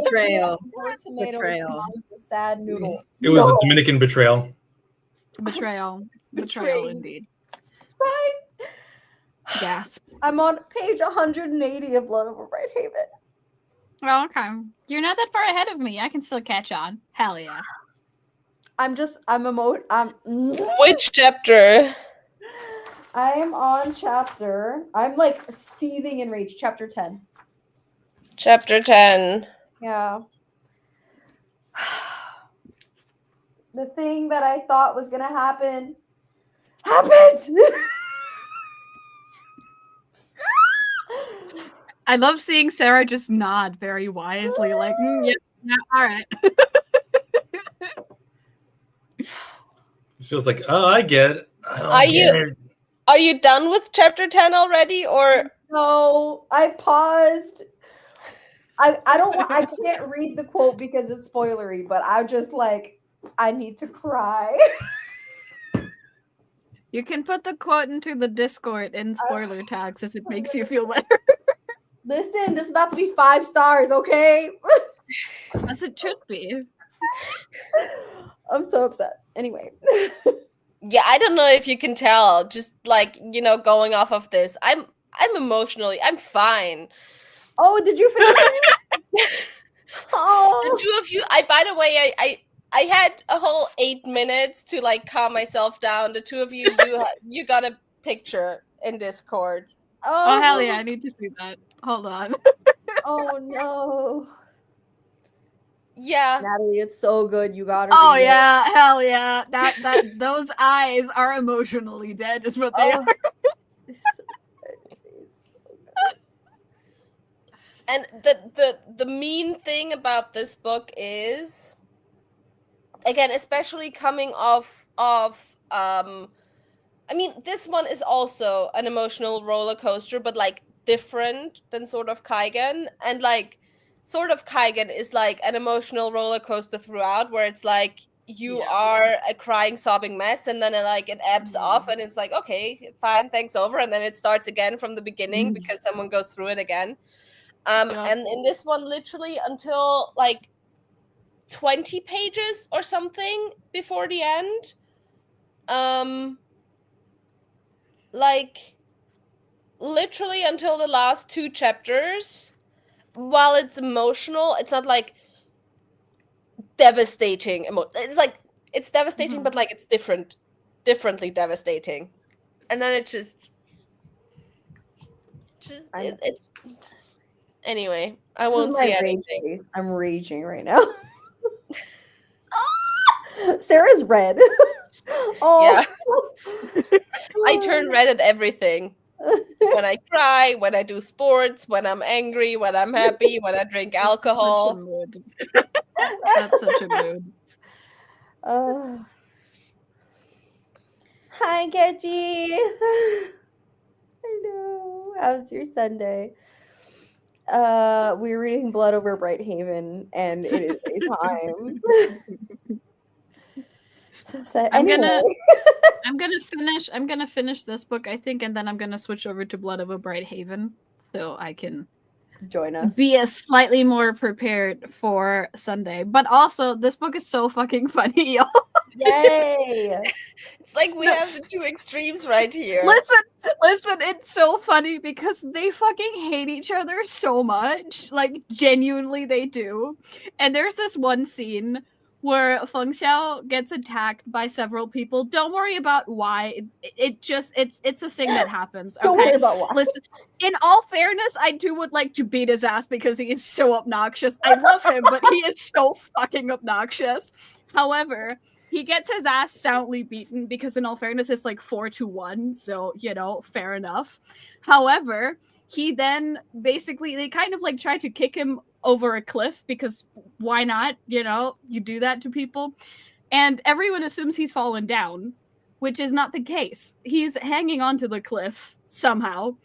Betrayal. There were tomatoes. Betrayal. That was a sad noodle. It was No, the Dominican betrayal. Betrayal. Betrayal Betrayed. indeed. it's fine. Gasp. I'm on page 180 of Blood Over Brighthaven. Well, okay. You're not that far ahead of me. I can still catch on. Hell yeah. I'm Which chapter? I am on chapter. I'm like seething in rage. Chapter 10. Chapter 10. Yeah. The thing that I thought was gonna happen happened. I love seeing Sarah just nod very wisely, like, yeah, all right. This feels like, oh, I get it. I don't Are get you- it. Are you done with chapter 10 already, or No, I paused. I can't read the quote because it's spoilery, but I'm just like, I need to cry. You can put the quote into the Discord in spoiler tags if it makes you feel better. Listen, this is about to be 5 stars, okay? As it should be. I'm so upset. Anyway. yeah, I don't know if you can tell. Just like going off of this, I'm emotionally, I'm fine. Oh, did you finish it? The Oh. two of you, by the way, I had a whole 8 minutes to like calm myself down. The two of you, you got a picture in Discord. Oh, hell yeah, I need to see that. Hold on. Oh no. Yeah. Natalie, it's so good. You got to Oh read it. yeah, hell yeah. That those eyes are emotionally dead is what they Oh. are. It's so good. It's so good. And the mean thing about this book is, again, especially coming off of I mean, this one is also an emotional roller coaster, but like different than Sword of Kaigen. And like Sword of Kaigen is like an emotional roller coaster throughout, where it's like you Yeah. are a crying, sobbing mess, and then it ebbs off, and it's like, okay, fine, thanks, over, and then it starts again from the beginning because someone goes through it again. Yeah. And in this one, literally until like 20 pages or something before the end, like literally until the last 2 chapters, while it's emotional, it's not like devastating. It's like it's devastating, but like it's differently devastating. And then it's it's anyway. I This won't is say my rage anything. face. I'm raging right now. Sarah's red. Oh. Yeah. I turn red at everything. When I cry, when I do sports, when I'm angry, when I'm happy, when I drink alcohol. That's such a mood. Hi, Geji. Hello. How's your Sunday? We're reading Blood Over Brighthaven, and it is a time. So sad. I'm Anyway. gonna finish this book, I think, and then I'm gonna switch over to Blood of a Bright Haven so I can Join us. be a slightly more prepared for Sunday. But also, this book is so fucking funny, y'all. Yay! It's like we have the two extremes right here. Listen, it's so funny because they fucking hate each other so much. Like, genuinely, they do. And there's this one scene where Feng Xiao gets attacked by several people. Don't worry about why. It's a thing that happens. Okay? Don't worry about why. Listen, in all fairness, I would like to beat his ass because he is so obnoxious. I love him, but he is so fucking obnoxious. However, he gets his ass soundly beaten because, in all fairness, it's like 4-1. So, fair enough. However, he then basically, they kind of like try to kick him over a cliff because why not? You do that to people. And everyone assumes he's fallen down, which is not the case. He's hanging onto the cliff somehow.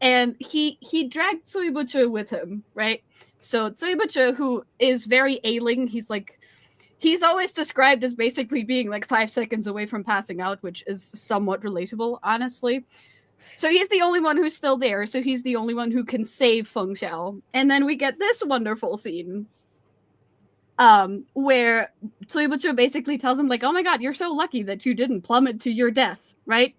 And he dragged Tsuibucha with him, right? So Tsuibucha, who is very ailing, he's always described as basically being like 5 seconds away from passing out, which is somewhat relatable, honestly. So he's the only one who's still there. So he's the only one who can save Feng Xiao. And then we get this wonderful scene where Tsuibucha basically tells him, like, oh my god, you're so lucky that you didn't plummet to your death, right?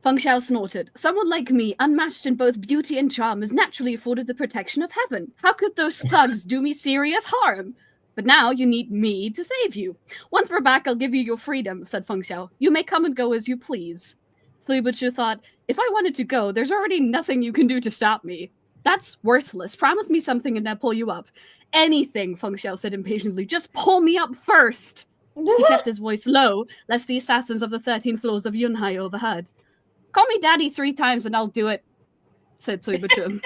Feng Xiao snorted. Someone like me, unmatched in both beauty and charm, is naturally afforded the protection of heaven. How could those thugs do me serious harm? But now you need me to save you. Once we're back, I'll give you your freedom, said Feng Xiao. You may come and go as you please. Tsuibucha thought, if I wanted to go, there's already nothing you can do to stop me. That's worthless. Promise me something and I'll pull you up. Anything, Feng Xiao said impatiently. Just pull me up first. He kept his voice low, lest the assassins of the 13 floors of Yunhai overheard. Call me daddy 3 times and I'll do it, said Tsuibucha.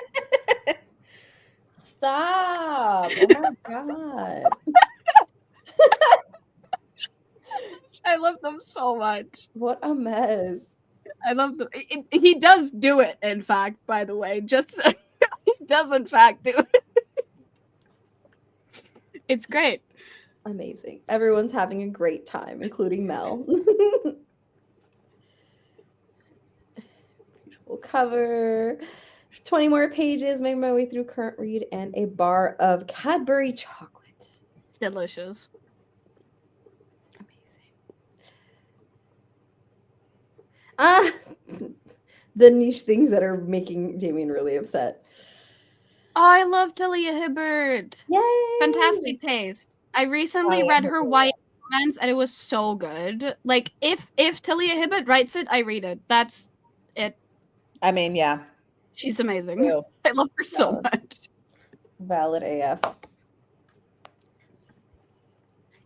Stop. Oh my god. I love them so much. What a mess. I love them. He does do it, in fact, by the way. Just he does, in fact, do it. It's great. Amazing. Everyone's having a great time, including Mel. Beautiful cover. 20 more pages, making my way through current read, and a bar of Cadbury chocolate. Delicious. Amazing. The niche things that are making Damien really upset. Oh, I love Talia Hibbert. Yay! Fantastic taste. I recently read her White Romance and it was so good. Like, if Talia Hibbert writes it, I read it. That's it. I mean, yeah. She's amazing. True. I love her so much. Valid AF.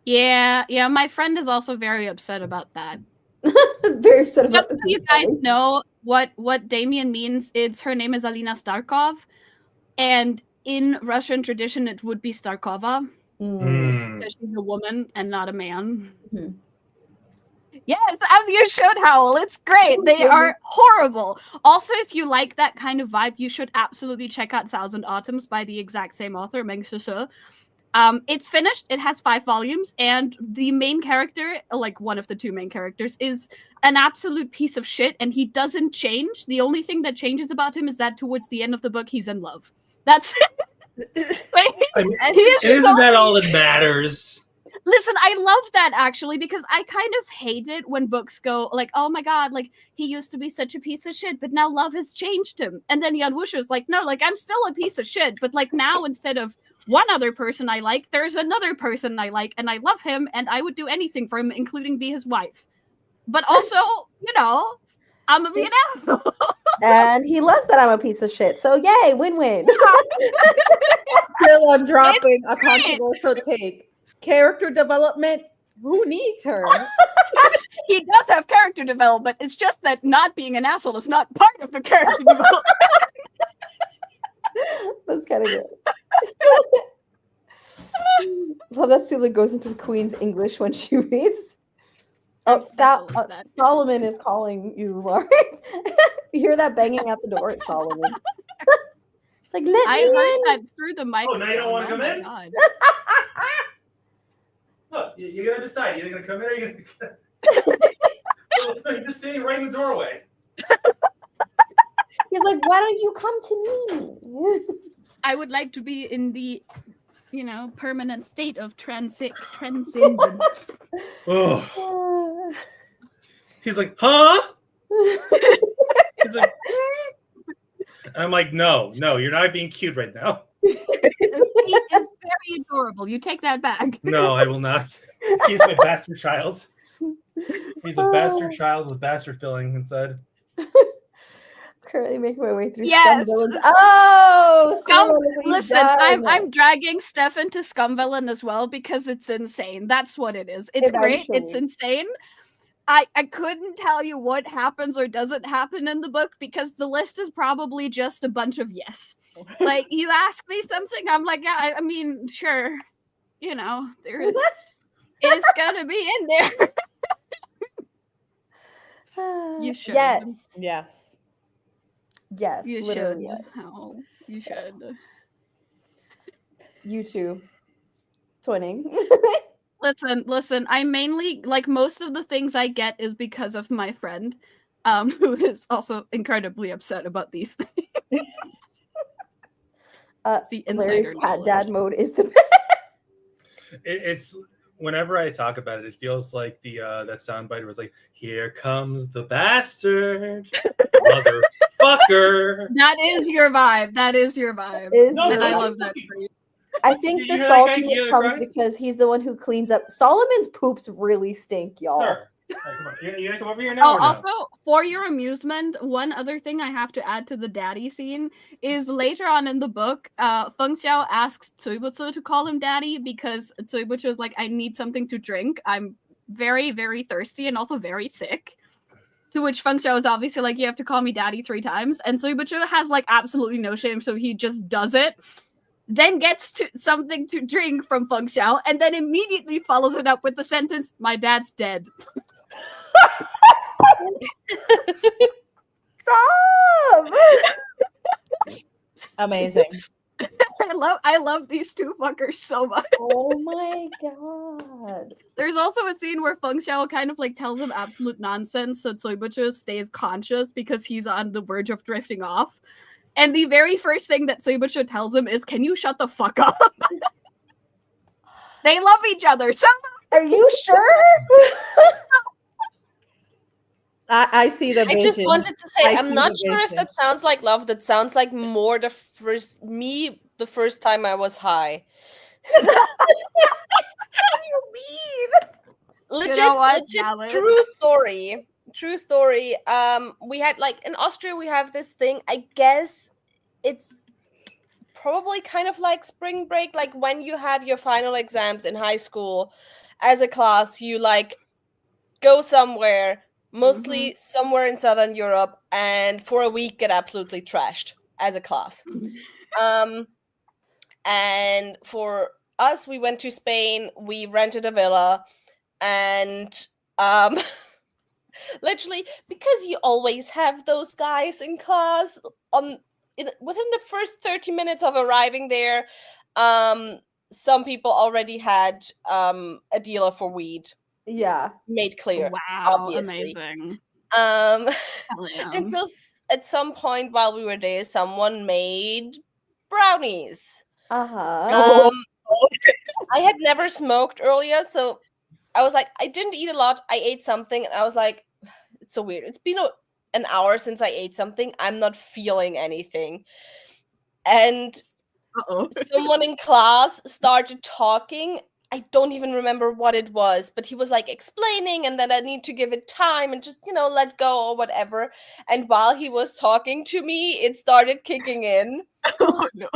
Yeah, my friend is also very upset about that. Very upset about Just so this. you guys know what Damien means, her name is Alina Starkov, and in Russian tradition it would be Starkova. Because she's a woman and not a man. Mm-hmm. Yes, as you should, Howl. It's great. They are horrible. Also, if you like that kind of vibe, you should absolutely check out Thousand Autumns by the exact same author, Meng Sheshe. It's finished. It has 5 volumes, and the main character, like one of the 2 main characters, is an absolute piece of shit, and he doesn't change. The only thing that changes about him is that towards the end of the book, he's in love. That's it. Isn't that all that matters? Listen, I love that actually, because I kind of hate it when books go like, oh my god, like he used to be such a piece of shit, but now love has changed him. And then Jan Wuscher's like, no, like I'm still a piece of shit, but like now instead of one other person I like, there's another person I like, and I love him, and I would do anything for him, including be his wife. But also, I'm gonna be an asshole. And he loves that I'm a piece of shit. So yay, win-win. Still on dropping a controversial take. Character development, who needs her? He does have character development. It's just that not being an asshole is not part of the character development. That's kind of good. Well, that Sylla goes into the Queen's English when she reads. Oh, Solomon is calling you, Lawrence. You hear that banging at the door? It's Solomon. It's like, I heard that through the mic. Oh, now you don't want to come in? God. Look, you're going to decide. You're going to come in or you're going to... He's just standing right in the doorway. He's like, why don't you come to me? I would like to be in the, permanent state of transcendence. Oh. He's like, huh? He's like, and I'm like, no, you're not being cute right now. He is very adorable. You take that back. No, I will not. He's my bastard child. He's a bastard child with bastard filling inside. Currently making my way through Yes. Scum Villains. Oh, Scum- Sylla, look what you've Listen, done. I'm dragging Steph into Scum Villain as well because it's insane. That's what it is. It's great. It's Eventually. insane. I couldn't tell you what happens or doesn't happen in the book because the list is probably just a bunch of yes. Like, you ask me something, I'm like, yeah, I mean, sure. You know, it's gonna be in there. You should. Yes. Yes. Yes. You literally should. yes. Oh, you Yes. should. You too. Twinning. Listen, I mainly like most of the things I get is because of my friend, who is also incredibly upset about these things. See, Larry's insider cat knowledge. dad mode is the best. It's whenever I talk about it, it feels like the that soundbite was like, "Here comes the bastard, motherfucker." That is your vibe. That is your vibe. Is No, And your I don't vibe. love you that fucking- for you. I think You the hear that guy? You saltiness hear that comes cry? because he's the one who cleans up. Solomon's poops really stink, y'all. Sir, come on. You gonna come over here now? Oh, or no? also, for your amusement, one other thing I have to add to the daddy scene is later on in the book, Feng Xiao asks Zuibutsu to call him daddy because Zuibutsu is like, I need something to drink. I'm very, very thirsty and also very sick. To which Feng Xiao is obviously like, you have to call me daddy 3 times. And Zuibutsu has like absolutely no shame, so he just does it. Then gets to something to drink from Feng Xiao, and then immediately follows it up with the sentence, "My dad's dead." Stop! Amazing. I love these two fuckers so much. Oh my god. There's also a scene where Feng Xiao kind of like tells him absolute nonsense, so Zuibutsu stays conscious because he's on the verge of drifting off. And the very first thing that Zuibutsu tells him is, "Can you shut the fuck up?" They love each other. So Are you sure? I see the I vision. just wanted to say, I I'm see not the sure if vision. that sounds like love. That sounds like more the first time I was high. Legit, know what? legit, Valid. true story. True story. We had like in Austria, we have this thing. I guess it's probably kind of like spring break, like when you have your final exams in high school. As a class, you like go somewhere, mostly somewhere in Southern Europe, and for a week get absolutely trashed as a class. And for us, we went to Spain, we rented a villa, and literally, because you always have those guys in class within the first 30 minutes of arriving there, some people already had a dealer for weed Yeah. made clear. wow, obviously. amazing. And Hell yeah. so at some point while we were there, someone made brownies. Uh-huh. I had never smoked earlier, so I was like, I didn't eat a lot. I ate something, and I was like, it's so weird. It's been an hour since I ate something. I'm not feeling anything. And Uh-oh. someone in class started talking. I don't even remember what it was, but he was like explaining, and then I need to give it time and just, let go or whatever. And while he was talking to me, it started kicking in. Oh, no.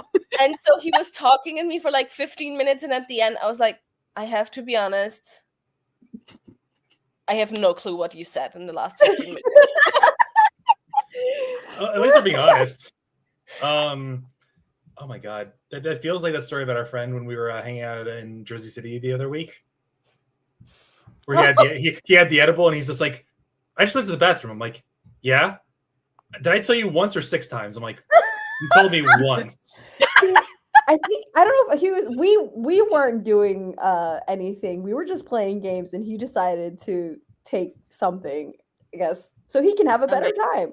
And so he was talking to me for like 15 minutes, and at the end, I was like, I have to be honest. I have no clue what you said in the last 15 minutes. At least I'm being honest. Oh my god, that feels like that story about our friend when we were hanging out in Jersey City the other week, where he had the edible and he's just like, I just went to the bathroom. I'm like, yeah. Did I tell you once or 6 times? I'm like, you told me once. I don't know if we weren't doing anything. We were just playing games and he decided to take something, I guess, so he can have a better time.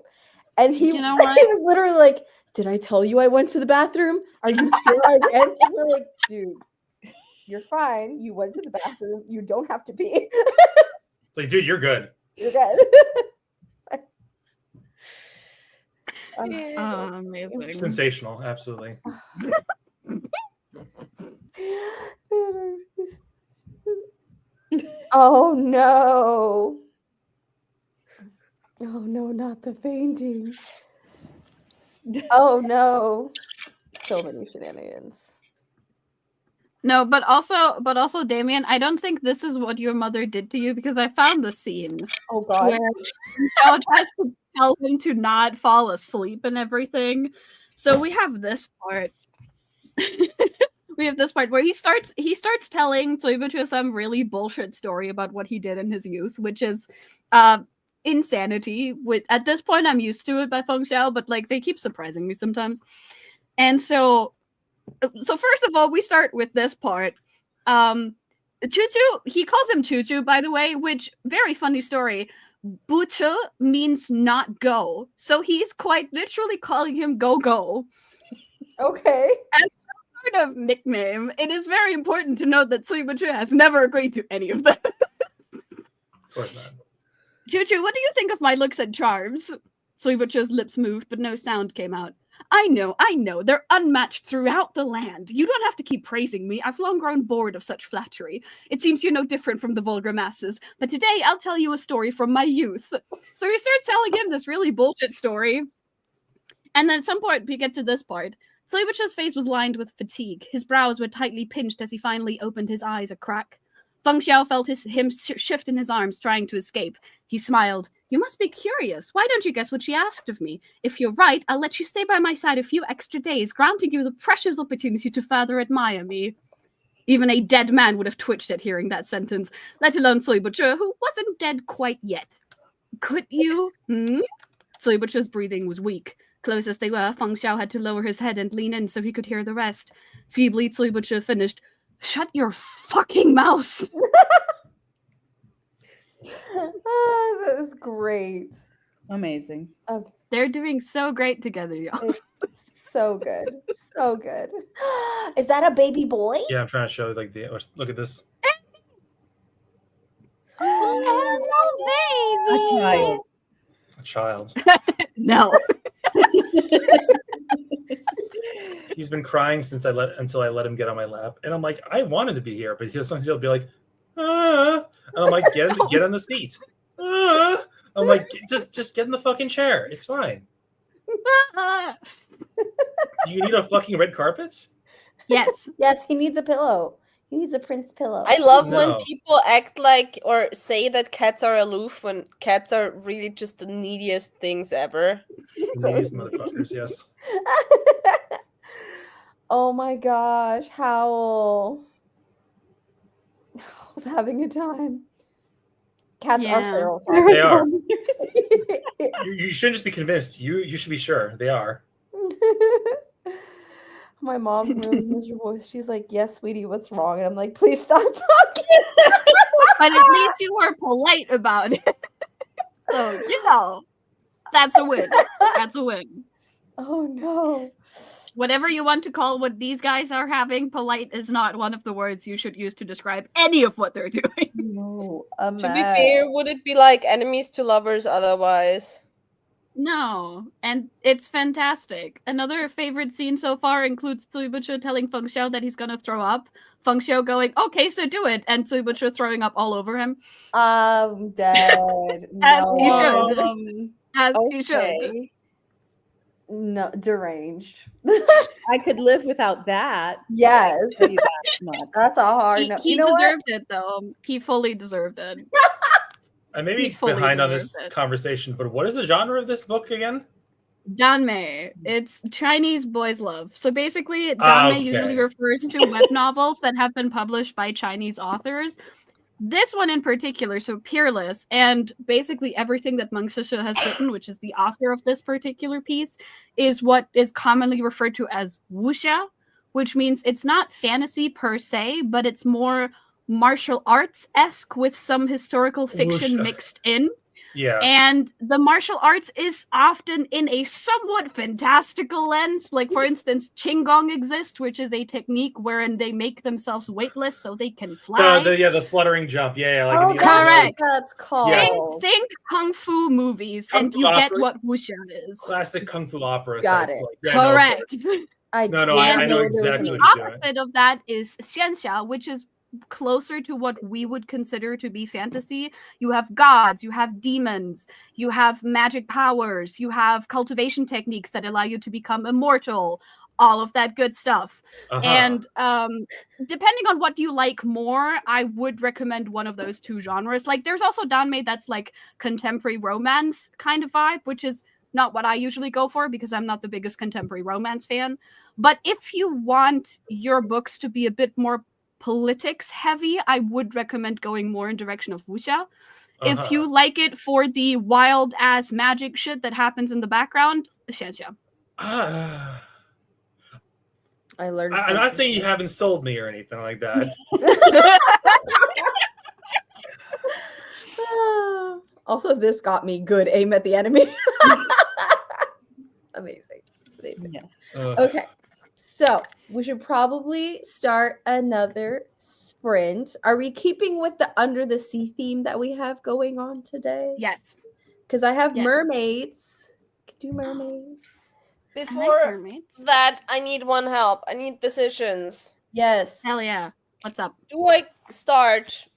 And he You know what? he was literally like, did I tell you I went to the bathroom? Are you sure I went? And we're like, dude, you're fine. You went to the bathroom. You don't have to pee. It's like, dude, you're good. You're good. Amazing. Sensational, absolutely. Oh no. Oh no, not the fainting. Oh no. So many shenanigans. No, but also, Damien, I don't think this is what your mother did to you because I found the scene Oh god. where Michelle tries to tell him to not fall asleep and everything. So we have this part. We have this part where he starts telling Tsuibuchu some really bullshit story about what he did in his youth, which is insanity. At this point, I'm used to it by Feng Xiao, but like they keep surprising me sometimes. And so first of all, we start with this part. Chuchu, he calls him Chuchu, by the way, which very funny story. Buchu means not go. So he's quite literally calling him go. Okay. As some sort of nickname. It is very important to note that Tsuibuchu has never agreed to any of that. Of course not. Chuchu, what do you think of my looks and charms? Tsuibuchu's lips moved, but no sound came out. I know. They're unmatched throughout the land. You don't have to keep praising me. I've long grown bored of such flattery. It seems you're no different from the vulgar masses. But today, I'll tell you a story from my youth. So he starts telling him this really bullshit story. And then at some point, we get to this part. Tsuibuchu's face was lined with fatigue. His brows were tightly pinched as he finally opened his eyes a crack. Feng Xiao felt him shift in his arms, trying to escape. He smiled. You must be curious. Why don't you guess what she asked of me? If you're right, I'll let you stay by my side a few extra days, granting you the precious opportunity to further admire me. Even a dead man would have twitched at hearing that sentence, let alone Tsuibuchu, who wasn't dead quite yet. Could you? Tsuibuchu's breathing was weak. Close as they were, Feng Xiao had to lower his head and lean in so he could hear the rest. Feebly, Tsuibuchu finished, Shut your fucking mouth! That is great. Amazing. They're doing so great together, y'all. It's so good. So good. Is that a baby boy? Yeah, I'm trying to show like look at this. Oh, baby! A A child. child. No. He's been crying until I let him get on my lap, and I'm like, I wanted to be here, but he'll be like, and I'm like, get on the seat. I'm like, just get in the fucking chair. It's fine. Do you need a fucking red carpet? Yes. Yes, he needs a pillow. He needs a prince pillow. I love when No. people act like or say that cats are aloof when cats are really just the neediest things ever. These motherfuckers, yes. Oh my gosh, Howl's having a time. Cats are Yeah. feral. They are. You shouldn't just be convinced. You should be sure they are. My mom's really miserable. She's like, yes, sweetie, what's wrong? And I'm like, please stop talking. But at least you were polite about it. So, you know, that's a win. That's a win. Oh no. Whatever you want to call what these guys are having, polite is not one of the words you should use to describe any of what they're doing. No. To be fair, would it be like enemies to lovers otherwise? No, and it's fantastic. Another favorite scene so far includes Tsuibuchu telling Feng Xiao that he's gonna throw up. Feng Xiao going, okay, so do it, and Tsuibuchu throwing up all over him. I'm dead. As No. he should. As he should. Okay. No, deranged. I could live without that. Yes. I'll tell you that much. That's a hard He, no. he You know what? deserved it, though. He fully deserved it. I may be He fully behind on this deserves it. conversation, but what is the genre of this book again? Danmei. It's Chinese boys' love. So basically, Danmei usually refers to web novels that have been published by Chinese authors. This one in particular, so Peerless, and basically everything that Meng Shisha has written, which is the author of this particular piece, is what is commonly referred to as wuxia, which means it's not fantasy per se, but it's more martial arts-esque with some historical fiction Wuxia. mixed in. Yeah. And the martial arts is often in a somewhat fantastical lens. Like, for instance, Qinggong exists, which is a technique wherein they make themselves weightless so they can fly. The fluttering jump. Yeah, like Oh, in the correct. That's called. Yeah. Think kung fu movies, Kung and fu you get opera. what wuxia is. classic kung fu opera. Got type, it. like, yeah, no, Correct. No, I know And exactly the what you're doing. opposite of that is xianxia, which is closer to what we would consider to be fantasy. You have gods, you have demons, you have magic powers, you have cultivation techniques that allow you to become immortal, all of that good stuff. And depending on what you like more, I would recommend one of those two genres. Like there's also Danmei that's like contemporary romance kind of vibe, which is not what I usually go for because I'm not the biggest contemporary romance fan. But if you want your books to be a bit more politics heavy, I would recommend going more in direction of wuxia. If you like it for the wild ass magic shit that happens in the background, xianxia. I learned. I'm not saying you haven't sold me or anything like that. Also, this got me good aim at the enemy. Amazing. Yes. Okay, so we should probably start another sprint. Are we keeping with the under the sea theme that we have going on today? Yes. Because I have Yes. mermaids. Do mermaids. Before that, I need one help. I need decisions. Yes. Hell yeah. What's up? Do I start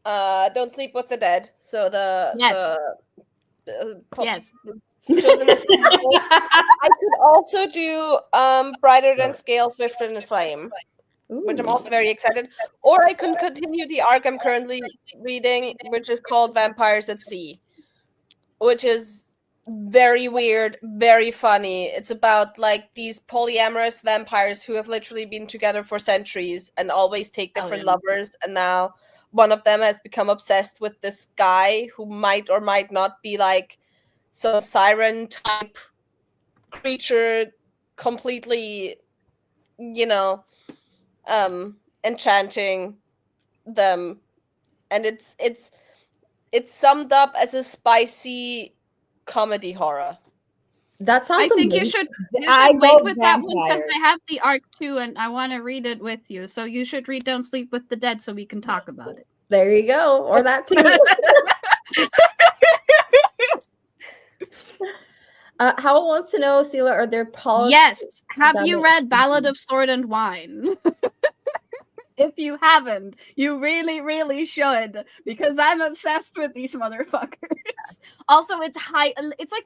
Don't Sleep with the Dead? So Yes. Yes. Chosen I could also do Brighter Than Scale, Swifter Than Flame, which I'm also very excited. Or I can continue the arc I'm currently reading, which is called Vampires at Sea, which is very weird, very funny. It's about like these polyamorous vampires who have literally been together for centuries and always take different lovers, and now one of them has become obsessed with this guy who might or might not be like some siren type creature, completely, enchanting them. And it's summed up as a spicy comedy horror. That sounds I think amazing. you should I wait vote with that one because vampires. I have the arc too and I want to read it with you. So you should read Don't Sleep with the Dead so we can talk about it. There you go. Or that too. Howell wants to know, Sylla, are there politics? Yes. Have you Damn it. read Ballad of Sword and Wine? If you haven't, you really, really should, because I'm obsessed with these motherfuckers. Also, it's like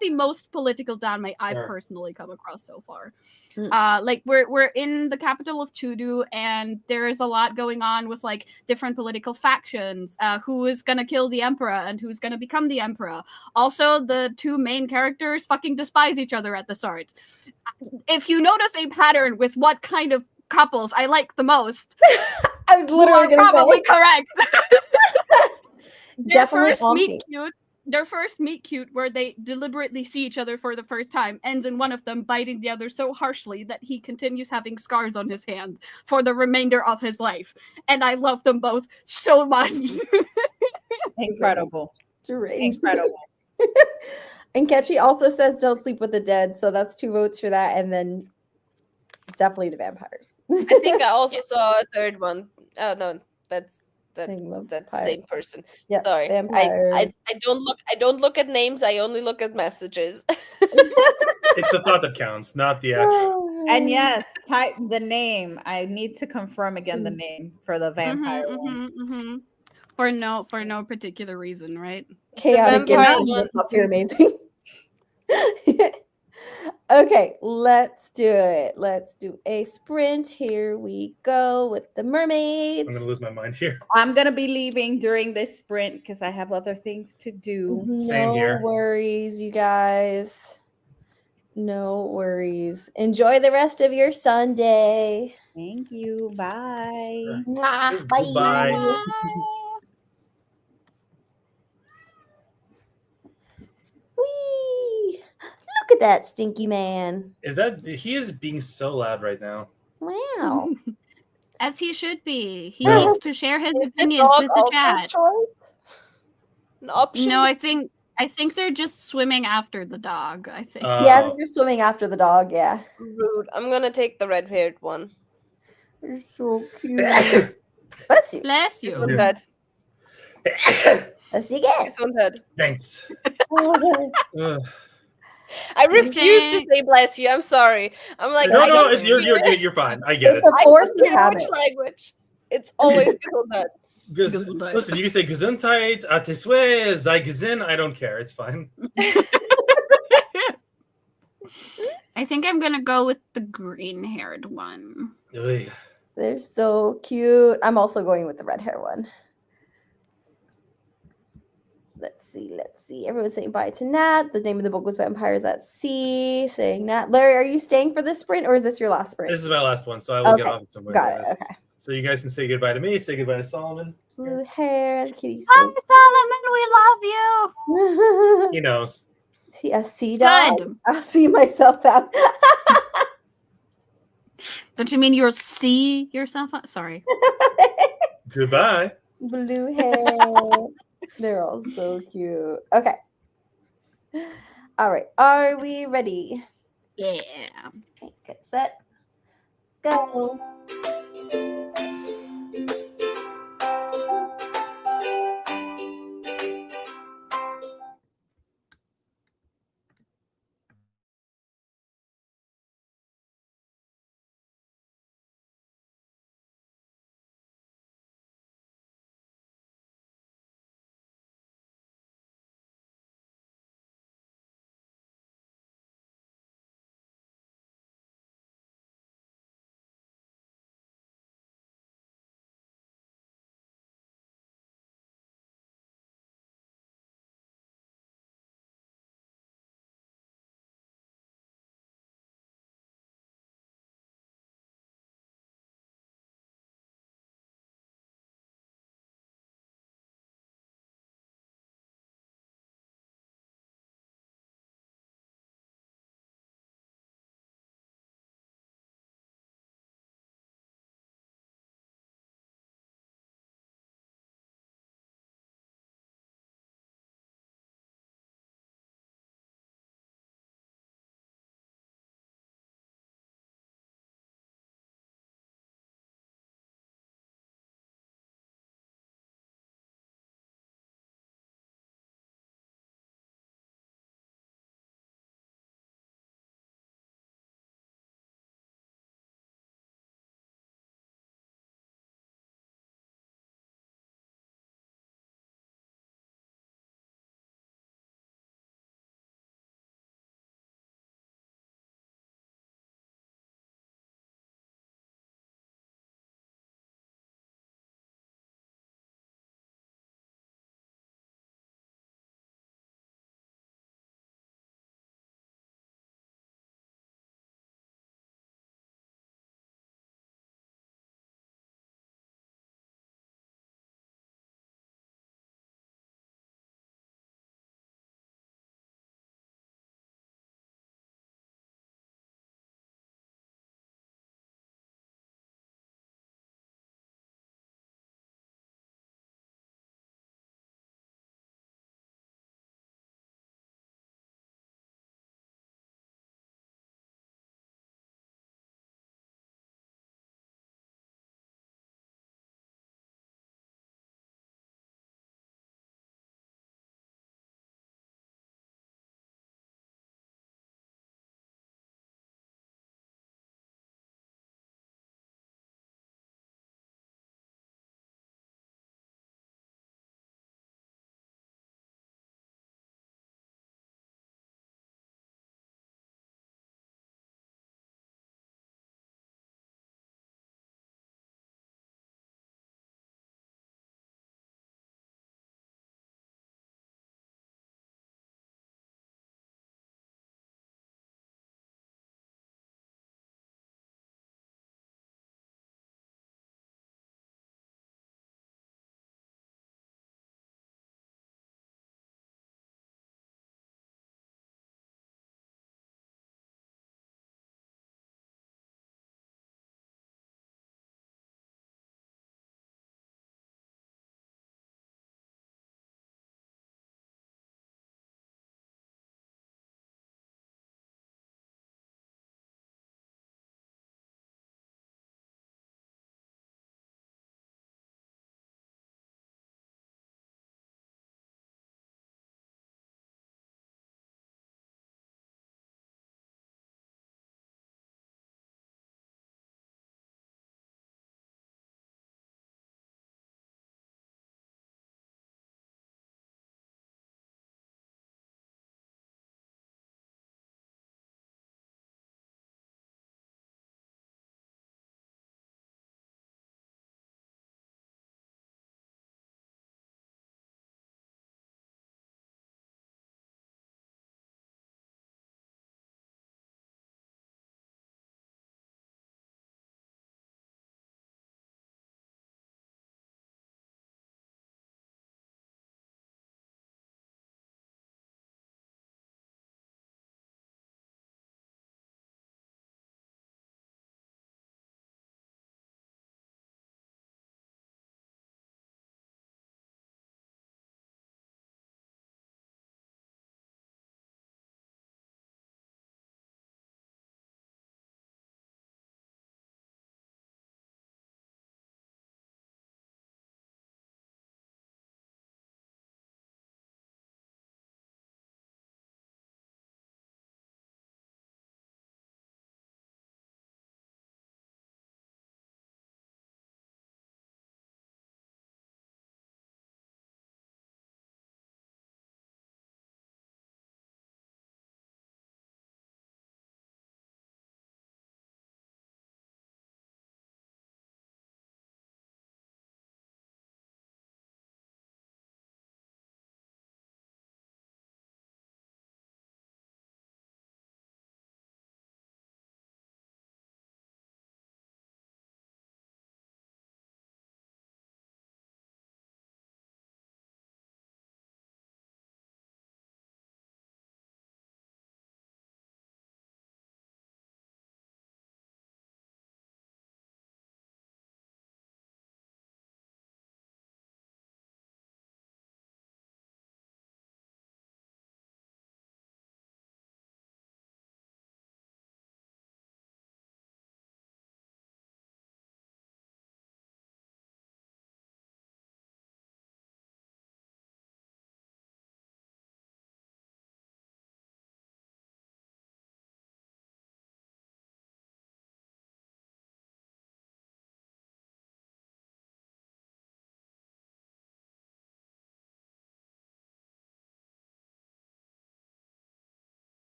the most political Danmei I've personally come across so far. Like we're in the capital of Chudu, and there is a lot going on with like different political factions. Who is gonna kill the emperor and who's gonna become the emperor? Also, the two main characters fucking despise each other at the start. If you notice a pattern with what kind of couples I like the most, I was literally you are probably say. correct. Definitely Their first meet cute, where they deliberately see each other for the first time, ends in one of them biting the other so harshly that he continues having scars on his hand for the remainder of his life. And I love them both so much. Incredible. Incredible. And Ketchy also says Don't Sleep with the Dead, so that's 2 votes for that, and then definitely the vampires. I think I also saw a third one. Oh no, that's that same person. Yeah, sorry. I don't look at names, I only look at messages. It's the thought that counts, not the actual. And yes, type the name. I need to confirm again the name for the vampire one. For no particular reason, right? Chaotic images. That's amazing. Okay, let's do it. Let's do a sprint. Here we go with the mermaids. I'm gonna lose my mind here. I'm gonna be leaving during this sprint because I have other things to do. Same here. No worries, you guys. No worries. Enjoy the rest of your Sunday. Thank you. Bye. Mwah, Bye. bye. Whee! Look at that stinky man. He is being so loud right now. Wow. As he should be. He No. needs to share his Is the opinions dog with the also chat. an option? No, I think they're just swimming after the dog, I think. Yeah, I think they're swimming after the dog, yeah. Rude. I'm gonna take the red-haired one. They're so cute. Bless you. Bless you. Gesundheit. Bless you again. Gesundheit. Thanks. Ugh. I refuse to say bless you. I'm sorry. I'm like, No, I don't you're fine. I get it. It's a I forced don't care habit. which language. It's always Gesundheit. Gesundheit. Listen, you can say Gesundheit, Atiswe, sei gesinn. I don't care. It's fine. I think I'm gonna go with the green-haired one. Oy. They're so cute. I'm also going with the red hair one. Let's see. Everyone's saying bye to Nat. The name of the book was Vampires at Sea. Saying Nat. Larry, are you staying for this sprint or is this your last sprint? This is my last one, so I will get Okay, off at some point. got it, okay. So you guys can say goodbye to me. Say goodbye to Solomon. Blue hair. The kitty's Hi, so Solomon. We love you. He knows. See a sea dog. Good. I'll see myself out. Don't you mean you'll see yourself out? Sorry. Goodbye. Blue hair. They're all so cute. Okay. All right. Are we ready? Yeah. Okay, get set. Go.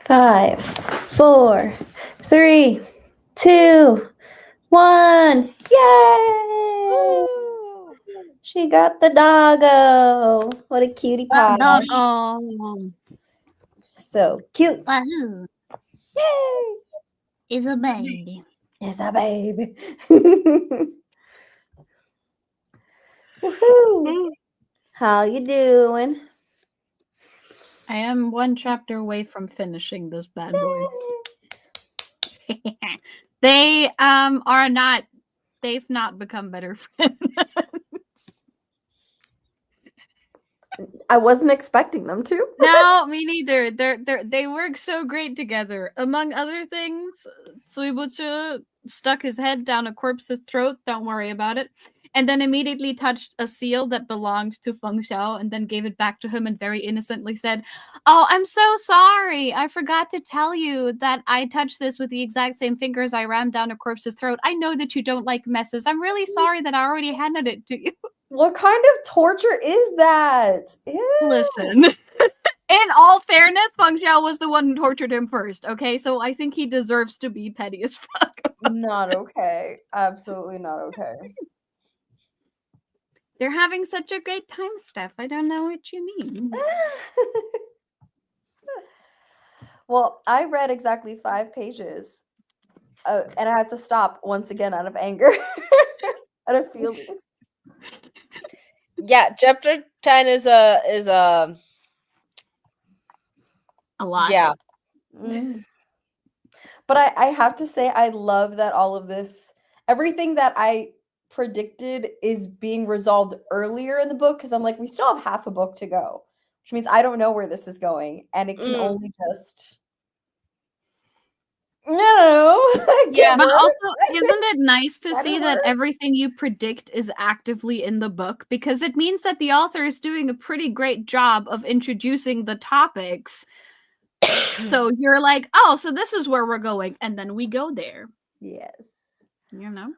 5, 4, 3, 2, 1. Yay! Woo! She got the doggo. What a cutie pie. Doggo. So cute. Wahoo. Yay! Is a baby. It's a baby. Woohoo! How you doing? I am one chapter away from finishing this bad boy. They are not. They've not become better friends. I wasn't expecting them to. No, me neither. They work so great together. Among other things, Suibuchu stuck his head down a corpse's throat. Don't worry about it. And then immediately touched a seal that belonged to Feng Xiao and then gave it back to him and very innocently said, "Oh, I'm so sorry. I forgot to tell you that I touched this with the exact same fingers I rammed down a corpse's throat. I know that you don't like messes. I'm really sorry that I already handed it to you." What kind of torture is that? Ew. Listen. In all fairness, Feng Xiao was the one who tortured him first, okay? So I think he deserves to be petty as fuck. Not okay. Absolutely not okay. They're having such a great time, Steph. I don't know what you mean. Well, I read exactly 5 pages, and I had to stop once again out of anger, out of feelings. Yeah, chapter 10 is a A lot. yeah. Mm. But I have to say, I love that all of this, everything that I predicted is being resolved earlier in the book, because I'm like, we still have half a book to go, which means I don't know where this is going, and it can only just, no, Yeah, But also, isn't it nice to Better see that worse? everything you predict is actively in the book? Because it means that the author is doing a pretty great job of introducing the topics. So you're like, oh, so this is where we're going. And then we go there. Yes. You know?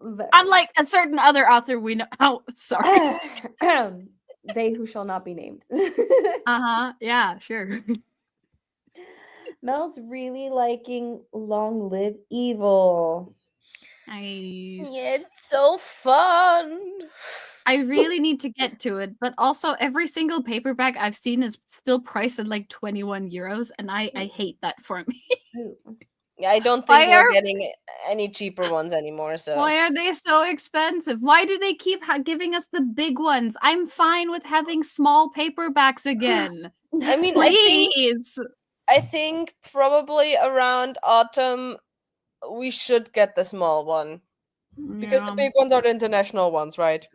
Very Unlike a certain other author we know. Oh, sorry. They who shall not be named. Uh-huh. Yeah, sure. Mel's really liking Long Live Evil. Nice. It's so fun. I really need to get to it, but also every single paperback I've seen is still priced at like 21 euros, and I hate that for me. Ooh. Yeah, I don't Why think we're are- getting any cheaper ones anymore. So Why are they so expensive? Why do they keep giving us the big ones? I'm fine with having small paperbacks again. I mean, Please. I think probably around autumn we should get the small one because the big ones are the international ones, right?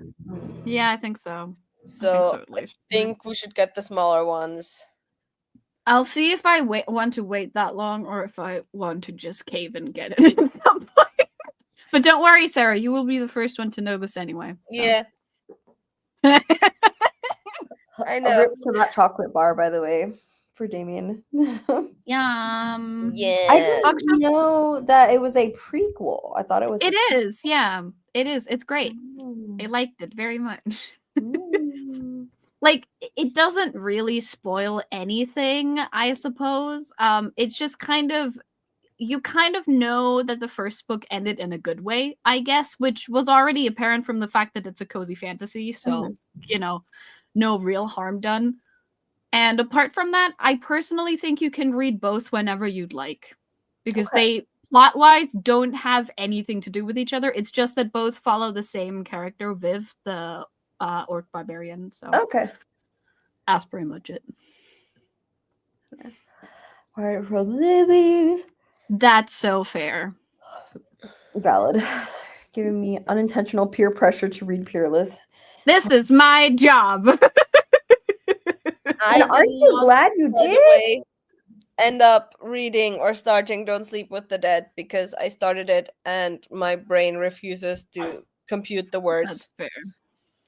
Yeah, I think so. So at I least. think we should get the smaller ones. I'll see if I want to wait that long or if I want to just cave and get it at some point. But don't worry, Sarah, you will be the first one to know this anyway. So. Yeah, I A know. rip to that chocolate bar, by the way, for Damien. Yum. Yeah. I didn't know that it was a prequel. I thought it was. It is, yeah. It is. It's great. I Mm. liked it very much. Mm. Like, it doesn't really spoil anything, I suppose. It's just kind of, you kind of know that the first book ended in a good way, I guess, which was already apparent from the fact that it's a cozy fantasy. So, you know, no real harm done. And apart from that, I personally think you can read both whenever you'd like, because they plot-wise don't have anything to do with each other. It's just that both follow the same character, Viv, the orc barbarian. So Okay. that's pretty much it. Right for Libby. That's so fair. Valid. Giving me unintentional peer pressure to read Peerless. This is my job. And aren't you glad you By the did? way, end up reading or starting Don't Sleep with the Dead because I started it and my brain refuses to compute the words. That's fair.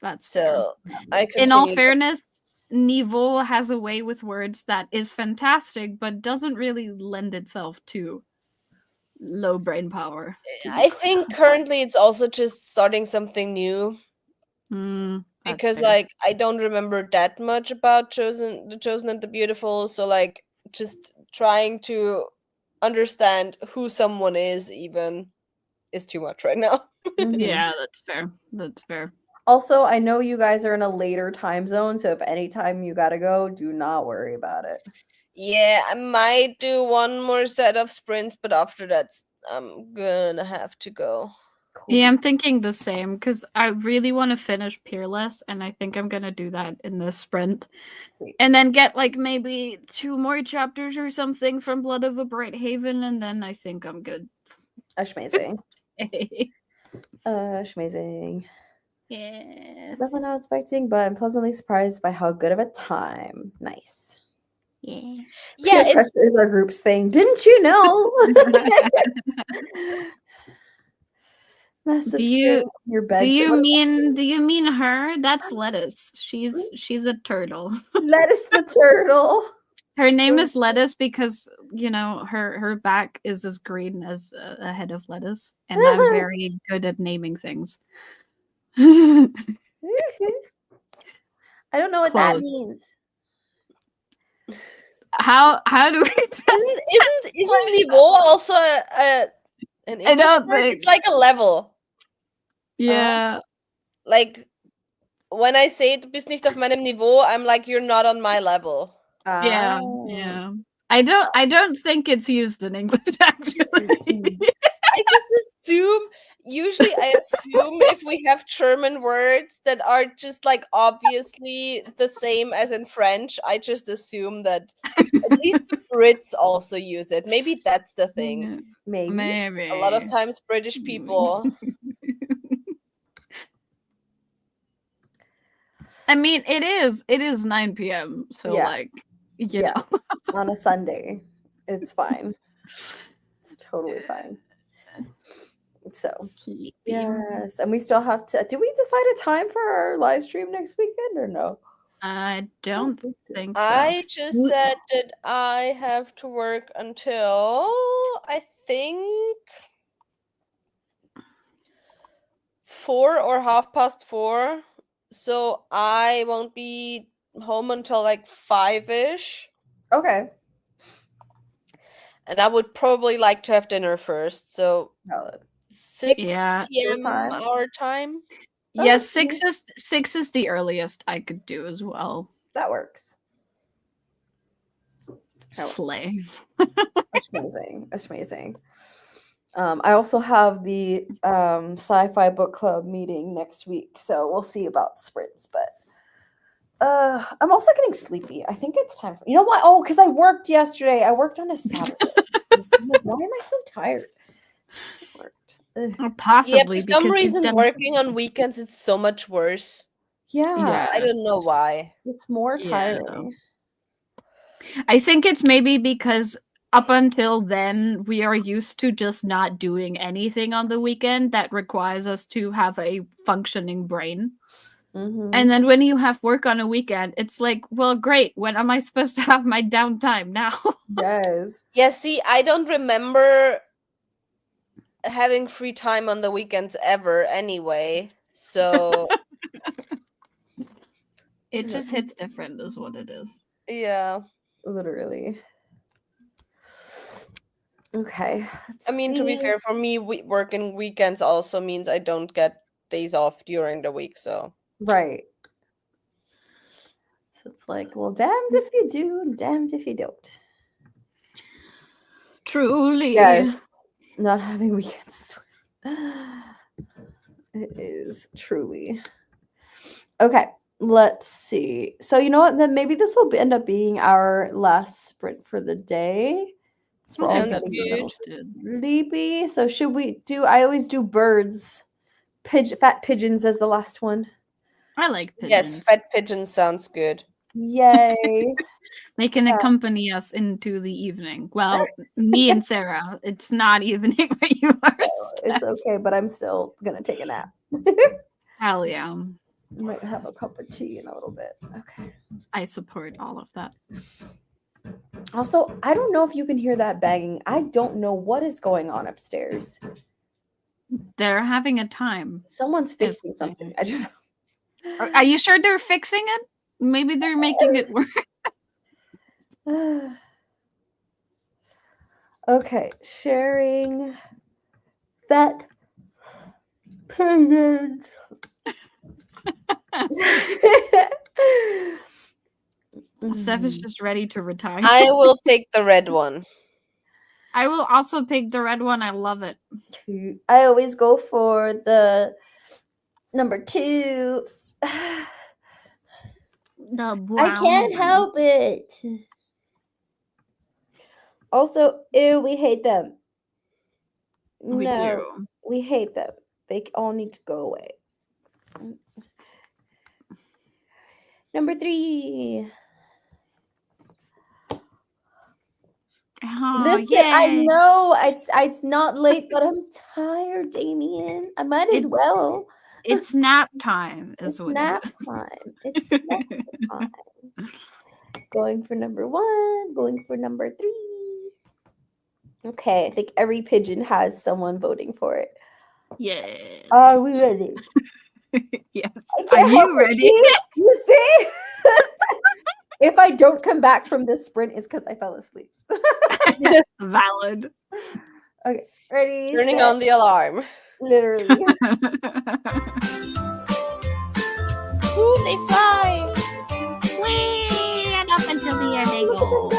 That's fair. So I In all continued. fairness, Niveau has a way with words that is fantastic, but doesn't really lend itself to low brain power. I think currently it's also just starting something new That's because fair. like I don't remember that much about the Chosen and the Beautiful, so like just trying to understand who someone is even is too much right now. Mhm. Yeah, that's fair. That's fair. Also, I know you guys are in a later time zone, so if any time you gotta go, do not worry about it. Yeah, I might do one more set of sprints, but after that, I'm gonna have to go. Cool. Yeah, I'm thinking the same because I really want to finish Peerless, and I think I'm gonna do that in this sprint. Sweet. And then get like maybe 2 more chapters or something from Blood of a Bright Haven, and then I think I'm good. Amazing. Yes. Amazing. Nothing I was expecting, but I'm pleasantly surprised by how good of a time. Nice. Yeah. Yeah, Peer it's pressure is our group's thing. Didn't you know? Massive Do you- thing on your bed. Do you mean her? That's Lettuce. She's a turtle. Lettuce the turtle? Her name is Lettuce because her back is as green as a head of lettuce, and I'm very good at naming things. I don't know what that Close. means. How do we? isn't niveau also an English don't word? think- It's like a level. Yeah. Like when I say du bist nicht auf meinem Niveau, I'm like you're not on my level. Yeah. Ah. Yeah. I don't think it's used in English actually. I just assume usually I assume if we have German words that are just like obviously the same as in French, I just assume that at least the Brits also use it. Maybe that's the thing. Maybe. Maybe. A lot of times British people. I mean, it is 9 p.m. So Yeah. like, you Yeah. know. On a Sunday. It's fine. It's totally fine. So, Sleepy. yes. And we still have to. Did we decide a time for our live stream next weekend or no? I don't think so. I just said that I have to work until I think 4 or 4:30. So I won't be home until like 5-ish. Okay. And I would probably like to have dinner first. So Valid. 6 Yeah. p.m. time? our time. Yes, Okay. 6 is the earliest I could do as well. That works. Slay. That's amazing. That's amazing. I also have the sci-fi book club meeting next week, so we'll see about sprints. But I'm also getting sleepy. I think it's time for you know what? Oh, because I worked yesterday. I worked on a Saturday. I'm like, why am I so tired? I worked. Ugh. Or possibly Yeah, for some because you've reason done working on weekends is so much worse. Yeah, I don't know why. it's more Yeah. tiring. I think it's maybe because up until then we are used to just not doing anything on the weekend that requires us to have a functioning brain. Mhm. And then when you have work on a weekend, it's like, well, great. When am I supposed to have my downtime now? Yes. Yeah, see, I don't remember having free time on the weekends ever anyway. So It just hits different, is what it is. yeah. Literally. Okay. I mean, to be fair, for me, working weekends also means I don't get days off during the week. So Right. So it's like, well, damned if you do, and damned if you don't. Truly. Yes. Not having weekends. It is truly. Okay. Let's see. So you know what? Then maybe this will end up being our last sprint for the day. So we're all Sounds getting a little good. sleepy. So should we do? I always do birds, fat pigeons as the last one. I like pigeons. yes, fat pigeon sounds good. Yay! They can Yeah. accompany us into the evening. Well, me and Sarah. It's not evening where you are. It's okay, but I'm still gonna take a nap. Hell yeah. Might have a cup of tea in a little bit. Okay. I support all of that. Also, I don't know if you can hear that banging. I don't know what is going on upstairs. They're having a time. Someone's Yes, fixing something. I don't know. Are you sure they're fixing it? Maybe they're making it work. Okay, sharing that page. Steph is just ready to retire. I will pick the red one. I will also pick the red one. I love it. I always go for the number 2. The brown I can't one. help it. Also, ew, we hate them. We No, do. we hate them. They all need to go away. Number 3. Oh, Listen, I yay. know it's not late, but I'm tired, Damien. I might as It's- well. It's nap time. Is It's what nap it is. time. It's nap time. Going for number 1. Going for number 3. Okay, I think every pigeon has someone voting for it. Yes. Are we ready? Yes. I Are can't you help it, ready? see? You see? If I don't come back from this sprint, it's because I fell asleep. Valid. Okay, ready? Turning set, on the alarm. literally. Ooh, they fly. Whee! And up until the air they go.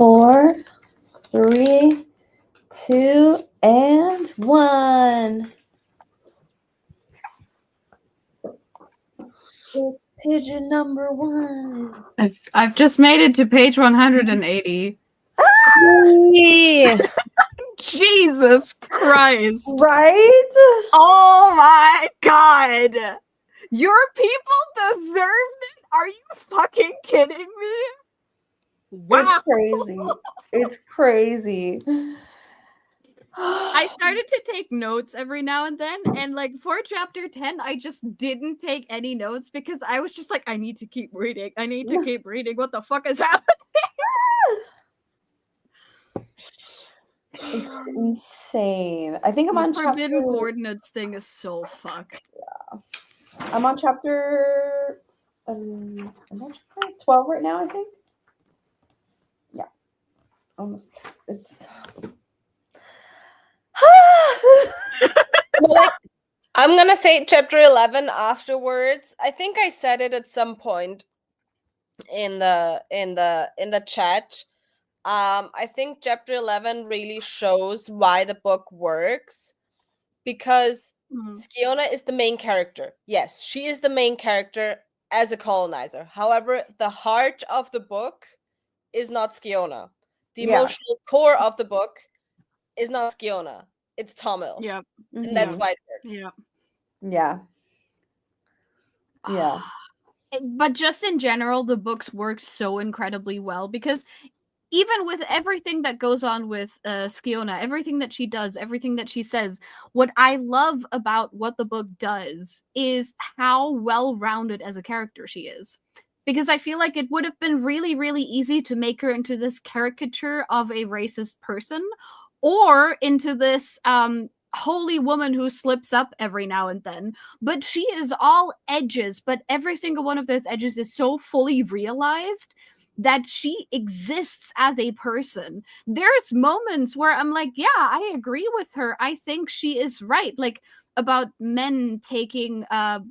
4, 3, 2, and 1. Pigeon number 1. I've just made it to page 180. Yay. Jesus Christ. Right? Oh my god. Your people deserved it? Are you fucking kidding me? Wow. It's crazy. It's crazy. I started to take notes every now and then, and like for chapter 10, I just didn't take any notes because I was just like, I need to keep reading. I need to keep reading. What the fuck is happening? It's insane. I think I'm The on forbidden chapter. coordinates thing is so fucked. I'm on chapter. I'm on chapter 12 right now, I think. Yeah, almost. It's. Like, I'm gonna say chapter 11 afterwards. I think I said it at some point in the chat. I think chapter 11 really shows why the book works, because Skiona is the main character. Yes, she is the main character as a colonizer. However, the heart of the book is not Skiona. The emotional core of the book is not Skiona. It's Tomil. Yep. And that's why it works. Yeah. Yeah. Yeah. But just in general, the books work so incredibly well because even with everything that goes on with Skiona, everything that she does, everything that she says, what I love about what the book does is how well-rounded as a character she is. Because I feel like it would have been really, really easy to make her into this caricature of a racist person or into this holy woman who slips up every now and then. But she is all edges, but every single one of those edges is so fully realized that she exists as a person. There's moments where I'm like, yeah, I agree with her. I think she is right. Like about men taking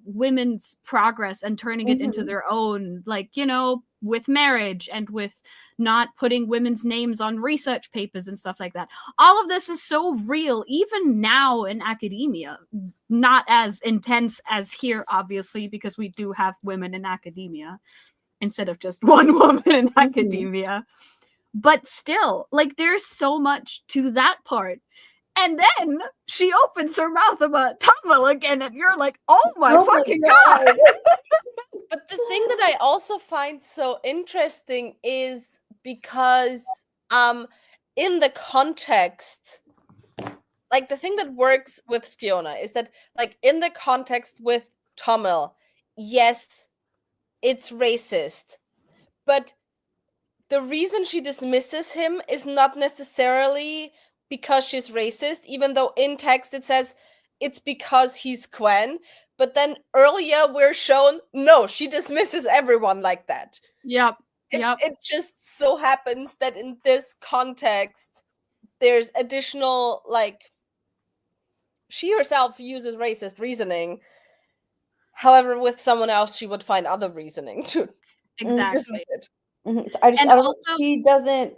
women's progress and turning it into their own, like, you know, with marriage and with not putting women's names on research papers and stuff like that. All of this is so real, even now in academia. Not as intense as here, obviously, because we do have women in academia instead of just one woman in academia. But still, like, there's so much to that part. And then she opens her mouth about Tomil again, and you're like, oh my fucking God. But the thing that I also find so interesting is because in the context, like the thing that works with Skiona is that, like, in the context with Tomil, yes, it's racist, but the reason she dismisses him is not necessarily because she's racist, even though in text it says it's because he's Quen. But then earlier we're shown, no, she dismisses everyone like that. Yep. It just so happens that in this context, there's additional, like, she herself uses racist reasoning. However, with someone else, she would find other reasoning to Exactly. it.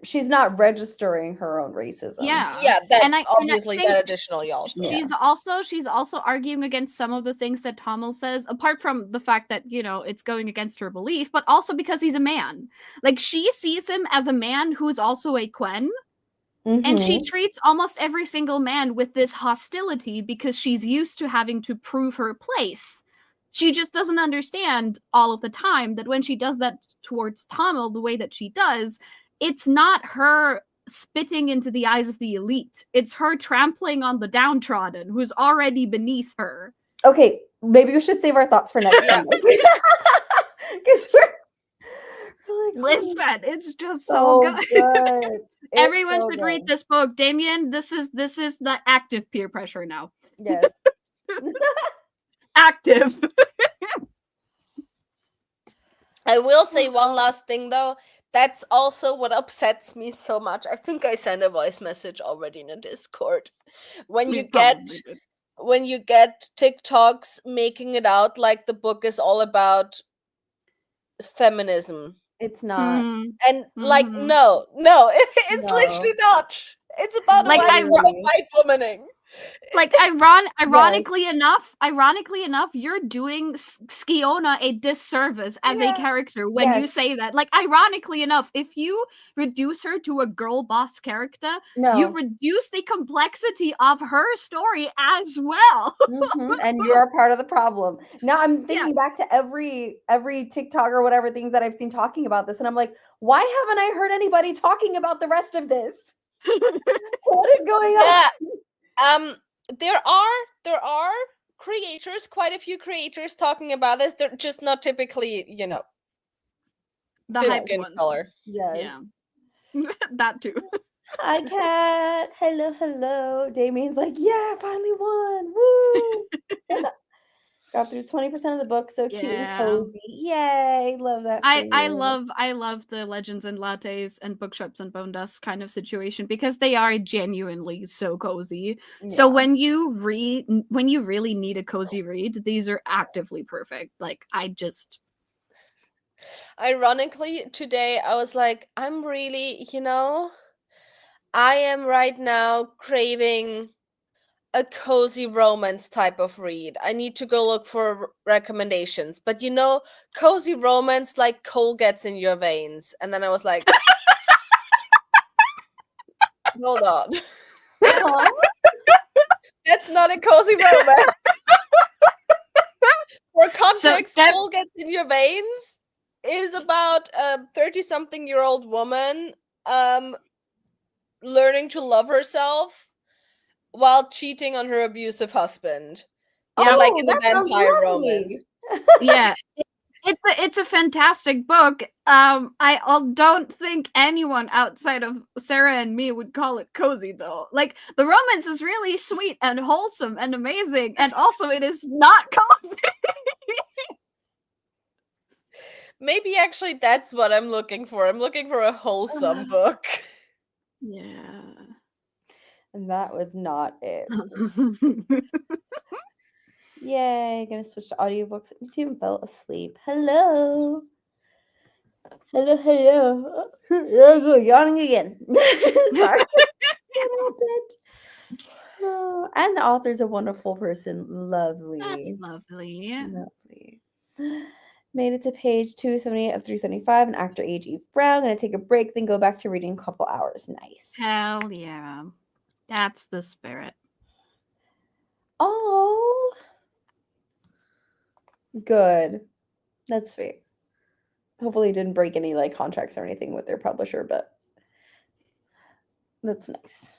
She's not registering her own racism. Yeah, that obviously that additional also. She's also arguing against some of the things that Tomil says, apart from the fact that, you know, it's going against her belief, but also because he's a man. Like, she sees him as a man who's also a Quen, and she treats almost every single man with this hostility because she's used to having to prove her place. She just doesn't understand all of the time that when she does that towards Tomil the way that she does, it's not her spitting into the eyes of the elite. It's her trampling on the downtrodden who's already beneath her. Okay, maybe we should save our thoughts for next time. Because we're like, listen, it's just so good. Everyone should read this book. Damien, this is the active peer pressure now. Yes. Active. I will say one last thing though. That's also what upsets me so much. I think I sent a voice message already in a Discord. When you get TikToks making it out like the book is all about feminism. It's not. Mhm. And like, Mhm. no, it's No. literally not. It's about Like, a white woman Literally. white womaning. Like, ironically enough, you're doing Skiona a disservice as a Yeah. character when you Yes. say that. Like, ironically enough, if you reduce her to a girl boss character, you No. reduce the complexity of her story as well. Mhm, and you're a part of the problem. Now I'm Yeah. thinking back to every TikTok or whatever things that I've seen talking about this, and I'm like, why haven't I heard anybody talking about the rest of this? What is going on? Yeah. There are creators, quite a few creators talking about this. They're just not typically, The this hype skin ones. color. Yes. That too. Hi, Cat. Hello. Damien's like, yeah, finally won. Woo! Got through 20% of the book. So cute and Yeah. cozy. Yay. Love that. For I you. love the Legends and Lattes and Bookshops and Bone Dust kind of situation because they are genuinely so cozy. So Yeah. when you really need a cozy read, these are actively perfect. Like, Ironically, today I was like, I'm really, I am right now craving a cozy romance type of read. I need to go look for recommendations. But cozy romance like coal gets in your veins. And then I was like, hold on. Huh? That's not a cozy romance. For context, Deb- coal gets in your veins is about a 30-something-year-old woman learning to love herself while cheating on her abusive husband. Yeah. But like Oh, in a that sounds vampire lovely. romance. yeah. It's a fantastic book. Don't think anyone outside of Sarah and me would call it cozy though. Like, the romance is really sweet and wholesome and amazing, and also it is not cozy. Maybe actually that's what I'm looking for. I'm looking for a wholesome book. Yeah. And that was not it. Yay, gonna switch to audiobooks. You even fell asleep. Hello. Yawning again. Sorry. Can't help it. Oh, and the author's a wonderful person. Lovely. That's lovely. Lovely. Made it to page 278 of 375, and actor Age Eve Brown. Gonna take a break, then go back to reading a couple hours. Nice. Hell yeah. That's the spirit. Oh, good. That's sweet. Hopefully, it didn't break any like contracts or anything with their publisher, but that's nice.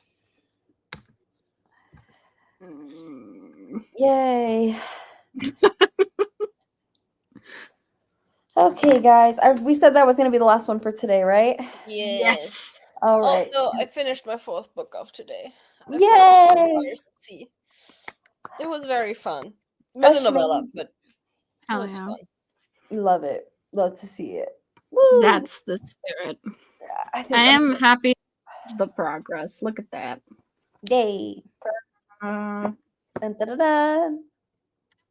Yay. Okay, guys. We said that was going to be the last one for today, right? Yes. All right. Also, I finished my 4th book of today. I Yay! finished Vampires at Sea. It was very fun. It was a novella, Ashman's- but it Hell was yeah. fun. Love it. Love to see it. Woo! That's the spirit. Yeah, I think I am happy with the progress. Look at that. Yay. Uh, Dun, dun, dun, dun.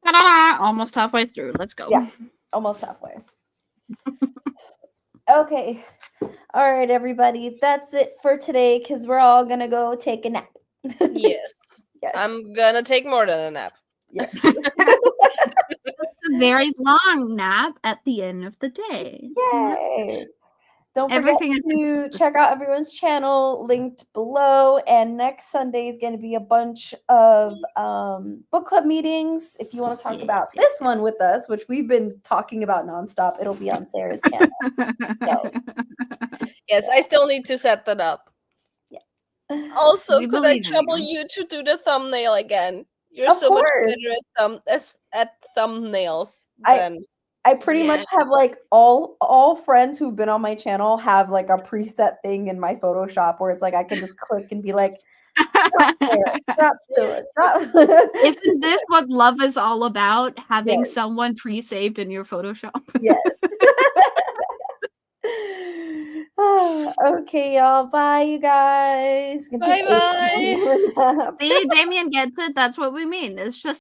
ta-da! Almost halfway through. Let's go. Yeah. Almost halfway. Okay. All right, everybody. That's it for today because we're all going to go take a nap. Yes. Yes. I'm gonna take more than a nap. Yes. It's a very long nap at the end of the day. Yay. Don't forget Everything is to check out everyone's channel linked below. And next Sunday is going to be a bunch of book club meetings. If you want to talk about this one with us, which we've been talking about nonstop, it'll be on Sarah's channel. So, Yes, I still need to set that up. yeah. Also, We could I believe in trouble you. you to do the thumbnail again? You're Of so much course. better at thumbnails I- than I pretty much have like all friends who've been on my channel have like a preset thing in my Photoshop where it's like I can just click and be like, drop there, drop Sylla, drop. Isn't this what love is all about? Having Yes. someone pre-saved in your Photoshop? Yes. Okay, y'all. Bye, you guys. Gonna take Bye-bye. a nap. See, Damien gets it. That's what we mean. It's just